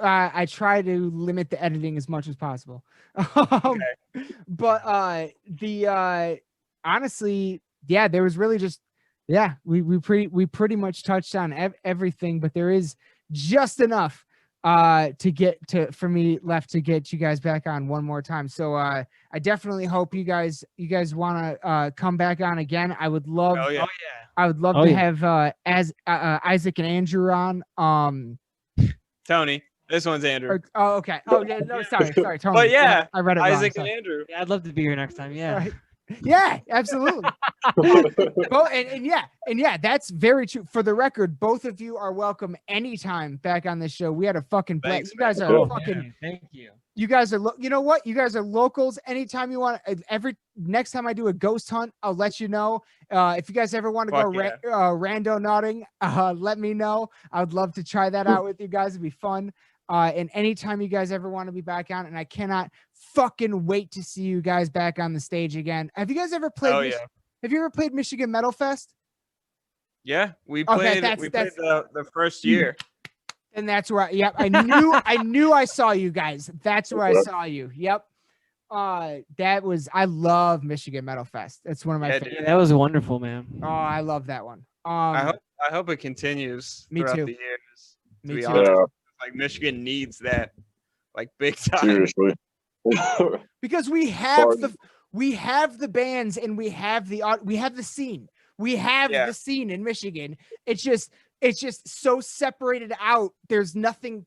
Speaker 1: I try to limit the editing as much as possible.
Speaker 3: Okay.
Speaker 1: But honestly, yeah, there was really just, yeah, we pretty much touched on everything, but there is just enough for me left to get you guys back on one more time. So I definitely hope you guys want to come back on again. I would love I would love to have Isaac and Andrew on.
Speaker 3: Tony, this one's Andrew.
Speaker 1: Okay. Oh yeah, no, sorry, Tony.
Speaker 3: But yeah,
Speaker 1: I read it
Speaker 3: Isaac
Speaker 1: wrong.
Speaker 3: and Andrew.
Speaker 4: Yeah, I'd love to be here next time. Yeah.
Speaker 1: Right. Yeah, absolutely. Well, and yeah, that's very true. For the record, both of you are welcome anytime back on this show. We had a fucking blast.
Speaker 3: Thanks,
Speaker 1: You guys
Speaker 3: man.
Speaker 1: are fucking.
Speaker 4: Thank you.
Speaker 1: You guys are. You know what? You guys are locals. Anytime you want. Next time I do a ghost hunt, I'll let you know. If you guys ever want to go rando nodding, let me know. I would love to try that out with you guys. It'd be fun. And anytime you guys ever want to be back on, and I cannot fucking wait to see you guys back on the stage again. Have you guys ever played? Have you ever played Michigan Metal Fest?
Speaker 3: Yeah, we played. We played the first year.
Speaker 1: And that's where I knew I saw you guys. That's where I saw you. Yep. I love Michigan Metal Fest. That's one of my favorites.
Speaker 4: Yeah, that was wonderful, man.
Speaker 1: Oh, I love that one.
Speaker 3: I hope it continues throughout the years.
Speaker 1: Me too.
Speaker 3: Honest. Like Michigan needs that, like big time.
Speaker 2: Seriously.
Speaker 1: Because we have the bands and we have the scene. We have the scene in Michigan. It's just so separated out. There's nothing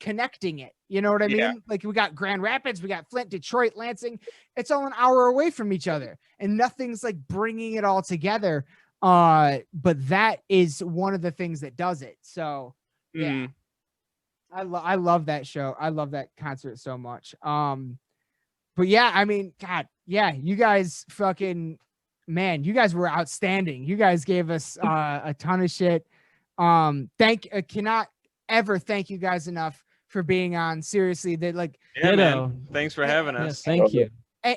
Speaker 1: connecting it. You know what I mean?
Speaker 3: Yeah.
Speaker 1: Like we got Grand Rapids, we got Flint, Detroit, Lansing. It's all an hour away from each other, and nothing's like bringing it all together. But that is one of the things that does it. So yeah. I love that show. I love that concert so much. But yeah, I mean, God, yeah, you guys fucking, man, you guys were outstanding. You guys gave us a ton of shit. Cannot ever thank you guys enough for being on. Seriously,
Speaker 3: man. Thanks for having us.
Speaker 4: Yes, thank you.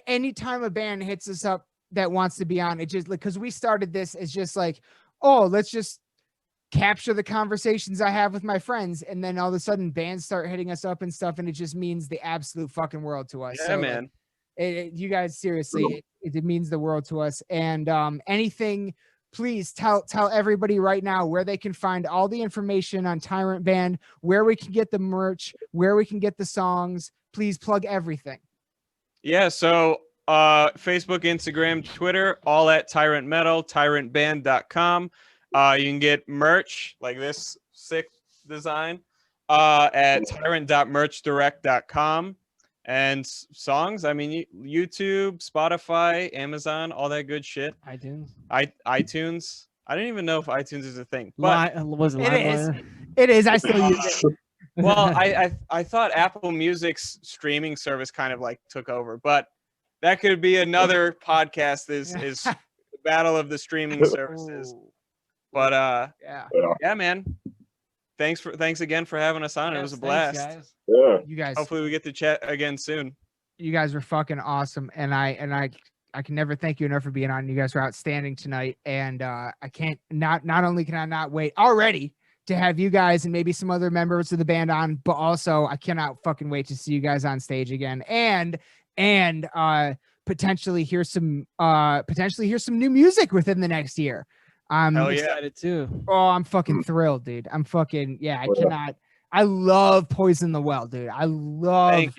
Speaker 1: Anytime a band hits us up that wants to be on, it just like, because we started this as just like, oh, let's just capture the conversations I have with my friends, and then all of a sudden bands start hitting us up and stuff, and it just means the absolute fucking world to us.
Speaker 3: Yeah,
Speaker 1: so,
Speaker 3: man.
Speaker 1: You guys, seriously, it means the world to us. And anything, please tell everybody right now where they can find all the information on Tyrant Band, where we can get the merch, where we can get the songs. Please plug everything. Yeah,
Speaker 3: so Facebook, Instagram, Twitter, all at Tyrant Metal, tyrantband.com. You can get merch like this sick design at tyrant.merchdirect.com, and songs. I mean, YouTube, Spotify, Amazon, all that good shit.
Speaker 4: iTunes.
Speaker 3: iTunes. I didn't even know if iTunes is a thing, but
Speaker 1: it is. I still use it.
Speaker 3: Well, I thought Apple Music's streaming service kind of like took over, but that could be another podcast. Is the battle of the streaming services. But yeah, man. Thanks again for having us on. It was a blast.
Speaker 4: Guys.
Speaker 2: Yeah.
Speaker 1: You guys.
Speaker 3: Hopefully we get to chat again soon.
Speaker 1: You guys were fucking awesome, and I can never thank you enough for being on. You guys were outstanding tonight, and I can't not only can I not wait already to have you guys and maybe some other members of the band on, but also I cannot fucking wait to see you guys on stage again, and potentially hear some new music within the next year. I'm
Speaker 4: excited too.
Speaker 1: Oh, I'm fucking thrilled, dude. I'm fucking, I cannot. I love Poison the Well, dude. I love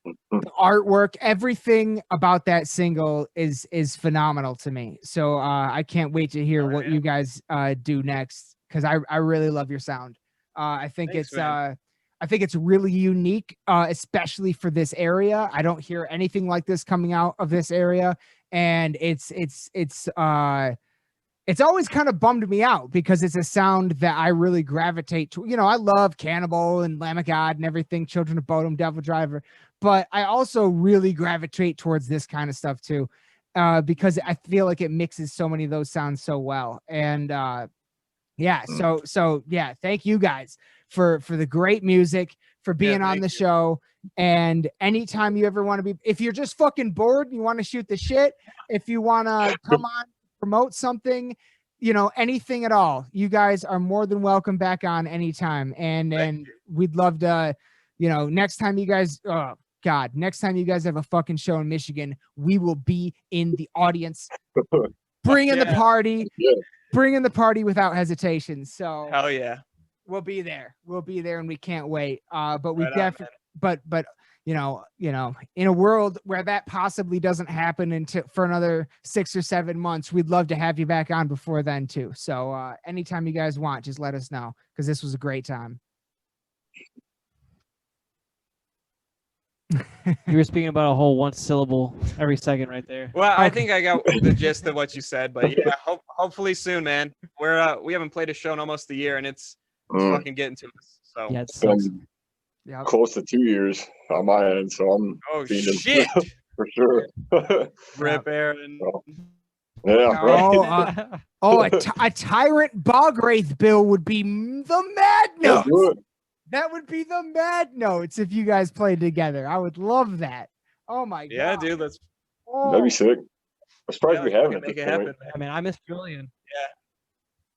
Speaker 1: the artwork. Everything about that single is phenomenal to me. So I can't wait to hear what you guys do next, because I really love your sound. I think it's really unique, especially for this area. I don't hear anything like this coming out of this area, and it's always kind of bummed me out because it's a sound that I really gravitate to. You know, I love Cannibal and Lamb of God and everything, Children of Bodom, Devil Driver, but I also really gravitate towards this kind of stuff too, because I feel like it mixes so many of those sounds so well. And so thank you guys for the great music, for being on the show. And anytime you ever want to be, if you're just fucking bored and you want to shoot the shit, if you want to come on, promote something, anything at all, you guys are more than welcome back on anytime. And we'd love to, next time you guys, God, next time you guys have a fucking show in Michigan, we will be in the audience. Bring in the party.
Speaker 2: Yeah.
Speaker 1: Bring in the party without hesitation. So
Speaker 3: Hell yeah.
Speaker 1: we'll be there. We'll be there, and we can't wait. But we
Speaker 3: Right on,
Speaker 1: definitely, but you know, in a world where that possibly doesn't happen until for another 6 or 7 months, we'd love to have you back on before then too. So anytime you guys want, just let us know, because this was a great time.
Speaker 4: You were speaking about a whole one syllable every second right there.
Speaker 3: Well, I
Speaker 1: Okay.
Speaker 3: think I got the gist of what you said, but yeah, hopefully soon, man. We haven't played a show in almost a year, and it's fucking getting to us. So
Speaker 4: Yeah, it
Speaker 2: It's
Speaker 4: sucks.
Speaker 2: been
Speaker 1: Yep.
Speaker 2: close to 2 years on my end, so I'm
Speaker 3: oh
Speaker 2: feeding
Speaker 3: shit,
Speaker 2: for sure.
Speaker 3: Rip Aaron.
Speaker 2: Yeah, right.
Speaker 1: A Tyrant Bogwraith bill would be the mad
Speaker 2: Let's
Speaker 1: notes.
Speaker 2: do it.
Speaker 1: That would be the mad notes if you guys played together. I would love that. Oh my
Speaker 3: Yeah,
Speaker 1: god.
Speaker 3: dude, let's
Speaker 2: That'd be sick. I'm surprised we haven't at
Speaker 3: make
Speaker 2: this
Speaker 3: it
Speaker 2: point.
Speaker 3: happen.
Speaker 4: I mean, I miss Julian.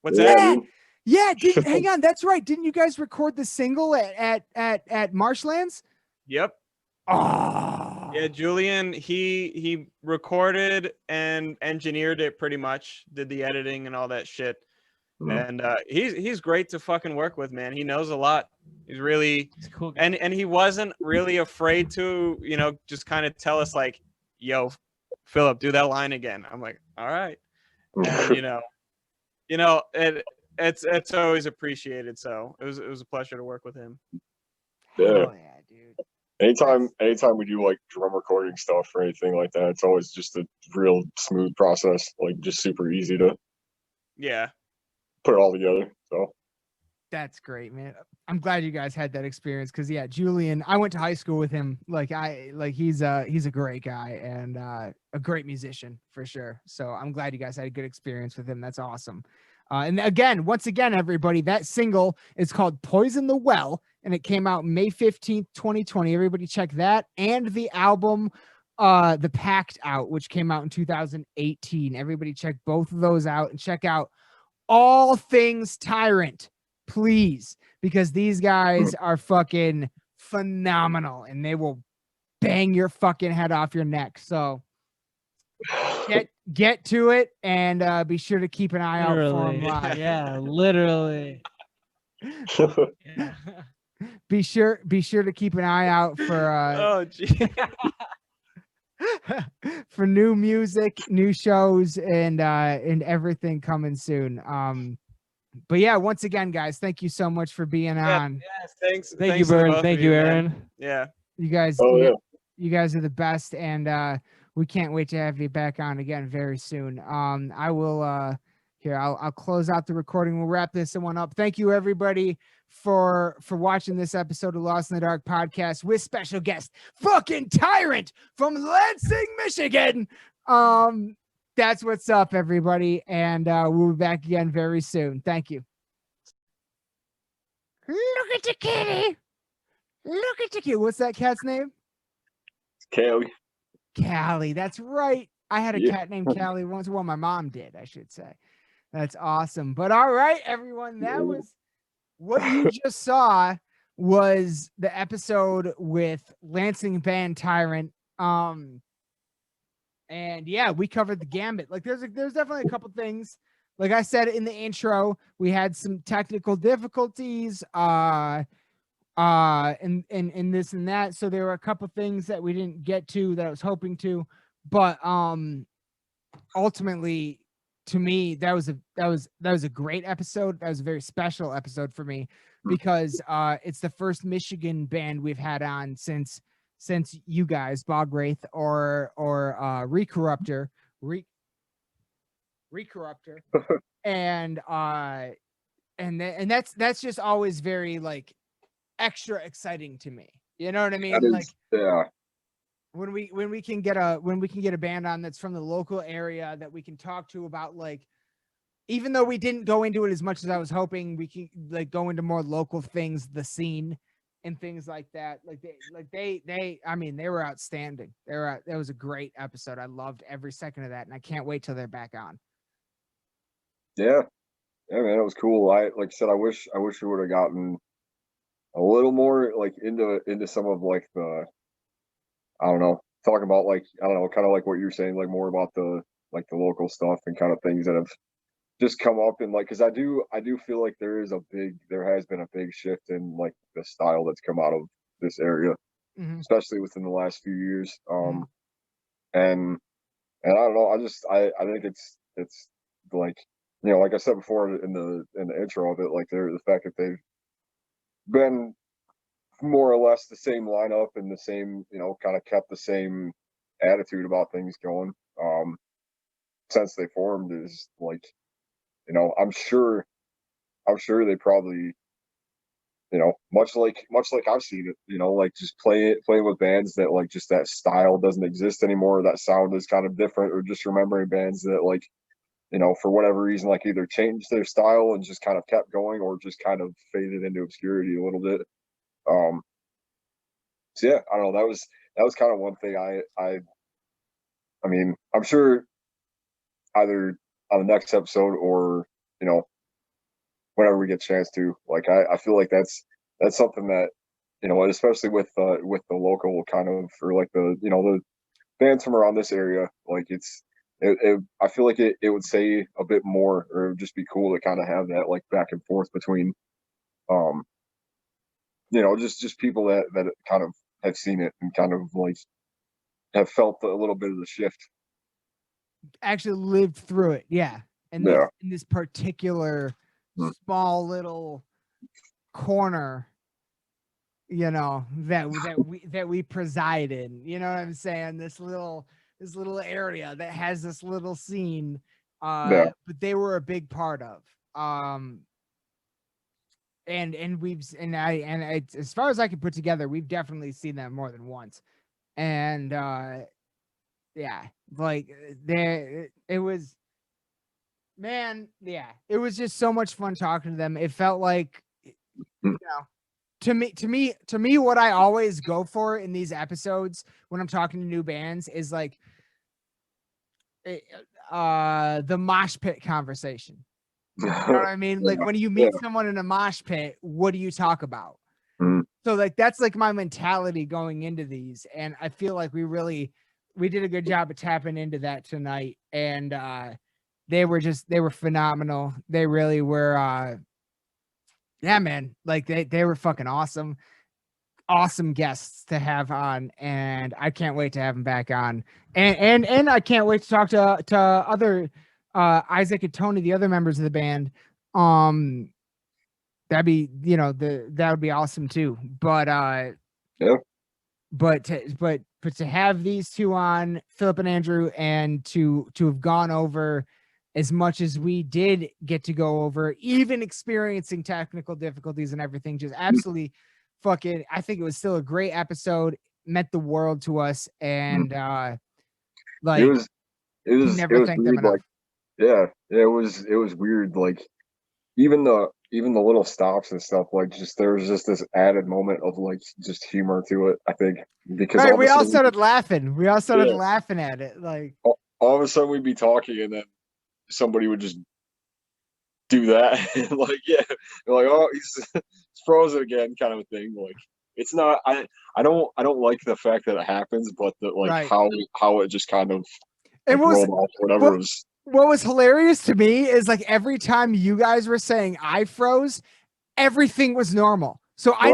Speaker 3: What's
Speaker 2: Yeah,
Speaker 3: that?
Speaker 2: dude.
Speaker 1: Yeah, hang on, that's right. Didn't you guys record the single at Marshlands?
Speaker 3: Yep.
Speaker 1: Oh.
Speaker 3: Yeah, Julian, he recorded and engineered it pretty much, did the editing and all that shit. And he's great to fucking work with, man. He knows a lot. He's really
Speaker 4: He's a cool guy.
Speaker 3: and he wasn't really afraid to, just kind of tell us like, yo, Philip, do that line again. I'm like, all right. And it's always appreciated. So it was a pleasure to work with him.
Speaker 2: Yeah.
Speaker 1: Hell yeah, dude.
Speaker 2: Anytime we do like drum recording stuff or anything like that, it's always just a real smooth process, like just super easy to
Speaker 3: Yeah.
Speaker 2: put it all together. So
Speaker 1: That's great, man. I'm glad you guys had that experience, because yeah, Julian, I went to high school with him. He's a great guy and a great musician for sure. So I'm glad you guys had a good experience with him. That's awesome. And again, once again, everybody, that single is called Poison the Well, and it came out May 15th, 2020. Everybody check that. And the album, The Pact Out, which came out in 2018. Everybody check both of those out, and check out all things Tyrant, please, because these guys are fucking phenomenal, and they will bang your fucking head off your neck. So get to it, and be sure to keep an eye out for them live.
Speaker 4: Yeah, literally. Yeah.
Speaker 1: Be sure to keep an eye out for
Speaker 3: Oh, gee.
Speaker 1: for new music, new shows, and everything coming soon. But yeah, once again, guys, thank you so much for being on.
Speaker 3: Yes, thanks.
Speaker 4: Thank you,
Speaker 3: thanks to the
Speaker 4: Burton.
Speaker 3: both of
Speaker 4: Thank you,
Speaker 3: man.
Speaker 4: Aaron.
Speaker 3: Yeah.
Speaker 1: You guys,
Speaker 2: Oh, yeah.
Speaker 1: you guys are the best, and we can't wait to have you back on again very soon. I will here, I'll close out the recording. We'll wrap this one up. Thank you, everybody, for watching this episode of Lost in the Dark podcast with special guest fucking Tyrant from Lansing, Michigan. That's what's up, everybody, and we'll be back again very soon. Thank you. Look at the kitty. Look at the kitty. What's that cat's name?
Speaker 2: Callie.
Speaker 1: Callie. That's right. I had a
Speaker 2: Yeah.
Speaker 1: cat named Callie once. Well, my mom did, I should say. That's awesome. But all right, everyone, that was what you just saw was the episode with Lansing band Tyrant. And yeah, we covered the gambit. Like there's definitely a couple things. Like I said in the intro, we had some technical difficulties, and this and that. So there were a couple things that we didn't get to that I was hoping to, but ultimately, to me, that was a great episode. That was a very special episode for me, because it's the first Michigan band we've had on since you guys, Bogwraith or Recorruptor, and that's just always very like extra exciting to me. You know what I mean? Like
Speaker 2: Yeah.
Speaker 1: when we can get a band on that's from the local area that we can talk to about, like, even though we didn't go into it as much as I was hoping, we can like go into more local things, the scene and things like that. I mean, they were outstanding. That was a great episode. I loved every second of that, and I can't wait till they're back on.
Speaker 2: Yeah, man, it was cool. Like I said, I wish we would have gotten a little more like into some of like the I don't know, talking about like, I don't know, kind of like what you're saying, like more about the local stuff and kind of things that have just come up, and like, because I do feel like there has been a big shift in like the style that's come out of this area, especially within the last few years. And I don't know, I think it's like, like I said before in the intro of it, like the fact that they've been more or less the same lineup and the same, kind of kept the same attitude about things going since they formed is like, I'm sure they probably, much like I've seen it, like just playing with bands that like just that style doesn't exist anymore, that sound is kind of different, or just remembering bands that like, for whatever reason, like either changed their style and just kind of kept going, or just kind of faded into obscurity a little bit. So yeah, I don't know. That was kind of one thing I mean, I'm sure either on the next episode or, whenever we get a chance to, like, I feel like that's something that, especially with the local kind of, or like the bands from around this area, like I feel like it would say a bit more, or it would just be cool to kind of have that like back and forth between, just people that kind of have seen it and kind of like have felt a little bit of the shift.
Speaker 1: Actually lived through it, yeah. And in this particular small little corner, that we preside in. You know what I'm saying? This little area that has this little scene, but they were a big part of. And as far as I can put together, we've definitely seen that more than once. And yeah, like it was, man, yeah, it was just so much fun talking to them. It felt like, to me, what I always go for in these episodes when I'm talking to new bands is like the mosh pit conversation. You know what I mean? Like when you meet someone in a mosh pit, what do you talk about? So like that's like my mentality going into these, and I feel like we did a good job of tapping into that tonight. And they were phenomenal. They really were. Yeah, man, like they were fucking awesome guests to have on, and I can't wait to have them back on. And I can't wait to talk to other Isaac and Tony, the other members of the band. That'd be, that would be awesome too. But but to have these two on, Philip and Andrew, and to have gone over as much as we did get to go over, even experiencing technical difficulties and everything, just absolutely fucking, I think it was still a great episode, meant the world to us. And like
Speaker 2: it was
Speaker 1: never thank them enough.
Speaker 2: Like, it was weird, like even the little stops and stuff, like just there was just this added moment of like just humor to it, I think, because
Speaker 1: we all started laughing. We all started laughing at it. Like
Speaker 2: all of a sudden we'd be talking and then somebody would just do that. Like, like, oh, he's frozen again, kind of a thing. Like, it's not, I don't like the fact that it happens, but the like how it just kind of like, rolled off, whatever it was.
Speaker 1: What was hilarious to me is like every time you guys were saying I froze, everything was normal. So I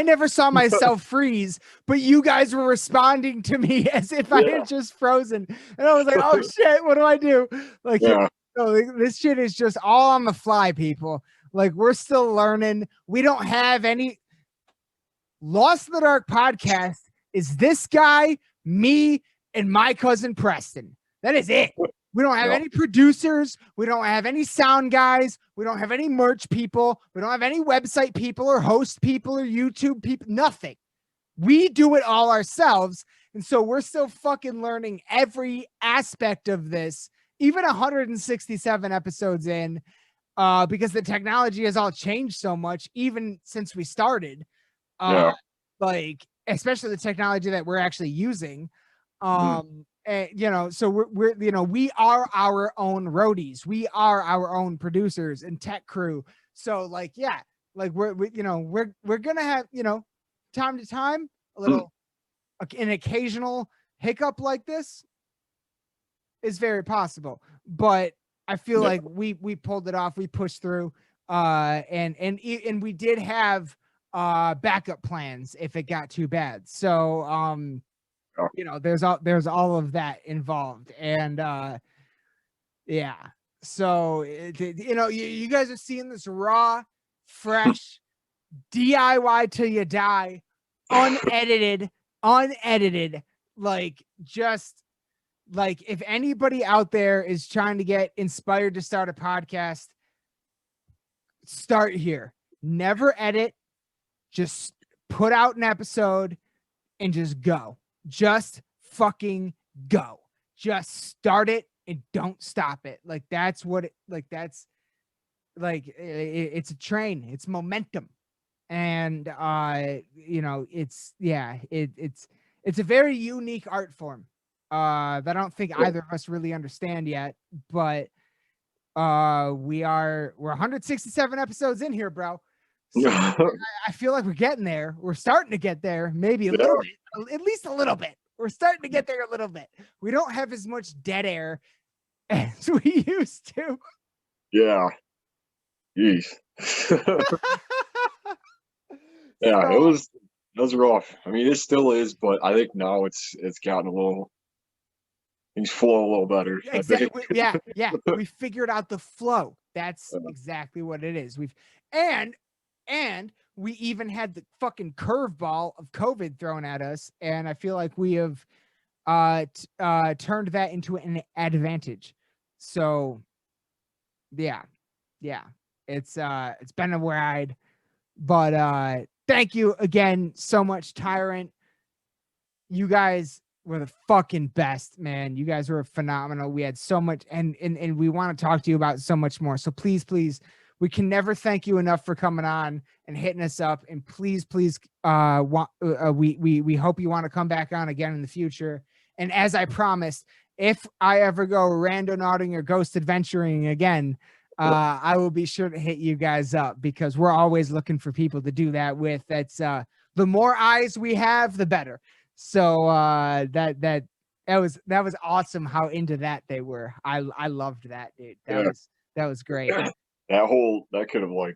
Speaker 1: never saw myself freeze, but you guys were responding to me as if I had just frozen. And I was like, oh shit, what do I do? Like, this shit is just all on the fly, people. Like, we're still learning. We don't have any. Lost in the Dark podcast is this guy, me, and my cousin Preston. That is it. We don't have any producers. We don't have any sound guys. We don't have any merch people. We don't have any website people or host people or YouTube people. Nothing. We do it all ourselves. And so we're still fucking learning every aspect of this, even 167 episodes in, because the technology has all changed so much, even since we started. Like, especially the technology that we're actually using. And, so we're we are our own roadies. We are our own producers and tech crew. So like, like we're going to have, time to time, a little an occasional hiccup like this is very possible, but I feel like we pulled it off. We pushed through, and we did have backup plans if it got too bad. So you know, there's all of that involved, and yeah. So you know, you guys are seeing this raw, fresh DIY till you die, unedited, like just. Like, if anybody out there is trying to get inspired to start a podcast, start here. Never edit. Just put out an episode and just go. Just fucking go. Just start it and don't stop it. Like, that's what it, like, that's like, it's a train. It's momentum. And, you know, it's a very unique art form. That I don't think either of us really understand yet, but we're 167 episodes in here, bro. So I feel like we're getting there. We're starting to get there, maybe a little bit, at least a little bit. We're starting to get there a little bit. We don't have as much dead air as we used to.
Speaker 2: Yeah. Jeez. Yeah, it was rough. I mean, it still is, but I think now it's gotten a little. Things flow a little better.
Speaker 1: Exactly. Yeah. We figured out the flow. That's exactly what it is. And we even had the fucking curveball of COVID thrown at us, and I feel like we have turned that into an advantage. So yeah. It's been a ride, but thank you again so much, Tyrant. You guys were the fucking best, man. You guys were phenomenal. We had so much, and we want to talk to you about so much more. So please, we can never thank you enough for coming on and hitting us up. And please, we hope you want to come back on again in the future. And as I promised, if I ever go randonauting or ghost adventuring again, I will be sure to hit you guys up, because we're always looking for people to do that with. That's the more eyes we have, the better. So that was awesome how into that they were. I loved that, dude. That was great.
Speaker 2: That could have like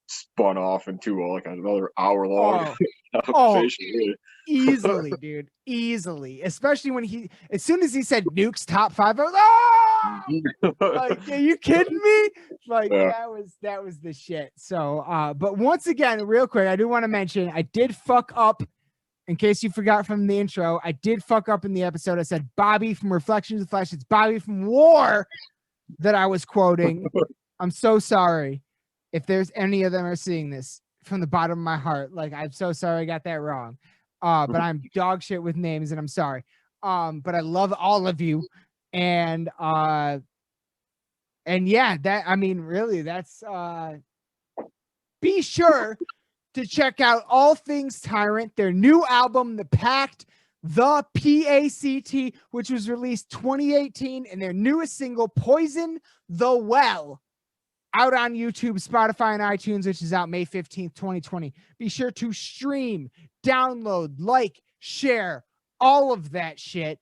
Speaker 2: spun off into like another hour long
Speaker 1: conversation. Easily, dude. Easily. Especially when as soon as he said Nuke's top 5, I was like, are you kidding me? Like that was the shit. So but once again, real quick, I do want to mention I did fuck up. In case you forgot from the intro, I did fuck up in the episode. I said Bobby from Reflections of the Flesh. It's Bobby from War that I was quoting. I'm so sorry if there's any of them are seeing this from the bottom of my heart. Like, I'm so sorry I got that wrong. But I'm dog shit with names, and I'm sorry. But I love all of you. And yeah, that, I mean, really, that's be sure to check out all things Tyrant, their new album, The Pact, the PACT, which was released 2018, and their newest single, Poison the Well, out on YouTube, Spotify, and iTunes, which is out May 15th, 2020. Be sure to stream, download, like, share, all of that shit.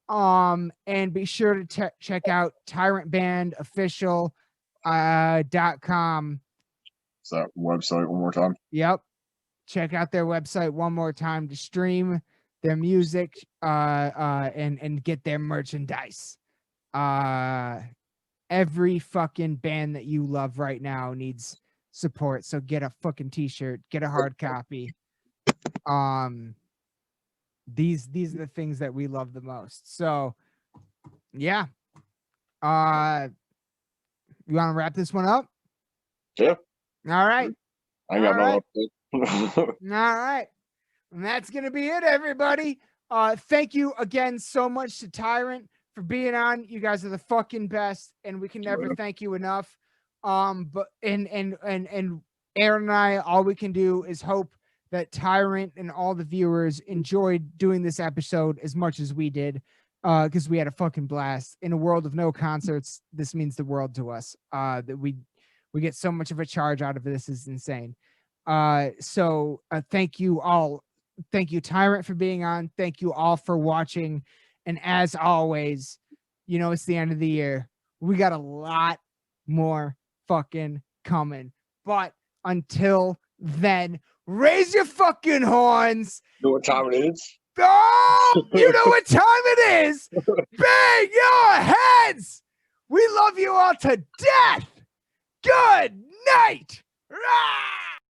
Speaker 1: And be sure to check out tyrantbandofficial.com.
Speaker 2: Is that website one more time?
Speaker 1: Yep. Check out their website one more time to stream their music and get their merchandise. Every fucking band that you love right now needs support. So get a fucking t-shirt, get a hard copy. These are the things that we love the most. So yeah. You want to wrap this one up?
Speaker 2: Yeah.
Speaker 1: All right.
Speaker 2: I got no update.
Speaker 1: All right. And that's going to be it, everybody. Thank you again so much to Tyrant for being on. You guys are the fucking best, and we can never thank you enough. But Aaron and I, all we can do is hope that Tyrant and all the viewers enjoyed doing this episode as much as we did, because we had a fucking blast. In a world of no concerts, this means the world to us. That we get so much of a charge out of this is insane. So thank you all Thank you, Tyrant, for being on. Thank you all for watching. And as always, you know, it's the end of the year. We got a lot more fucking coming. But until then, raise your fucking horns.
Speaker 2: You know what time it is?
Speaker 1: Oh, you know what time it is. Bang your heads. We love you all to death. Good night. Rah!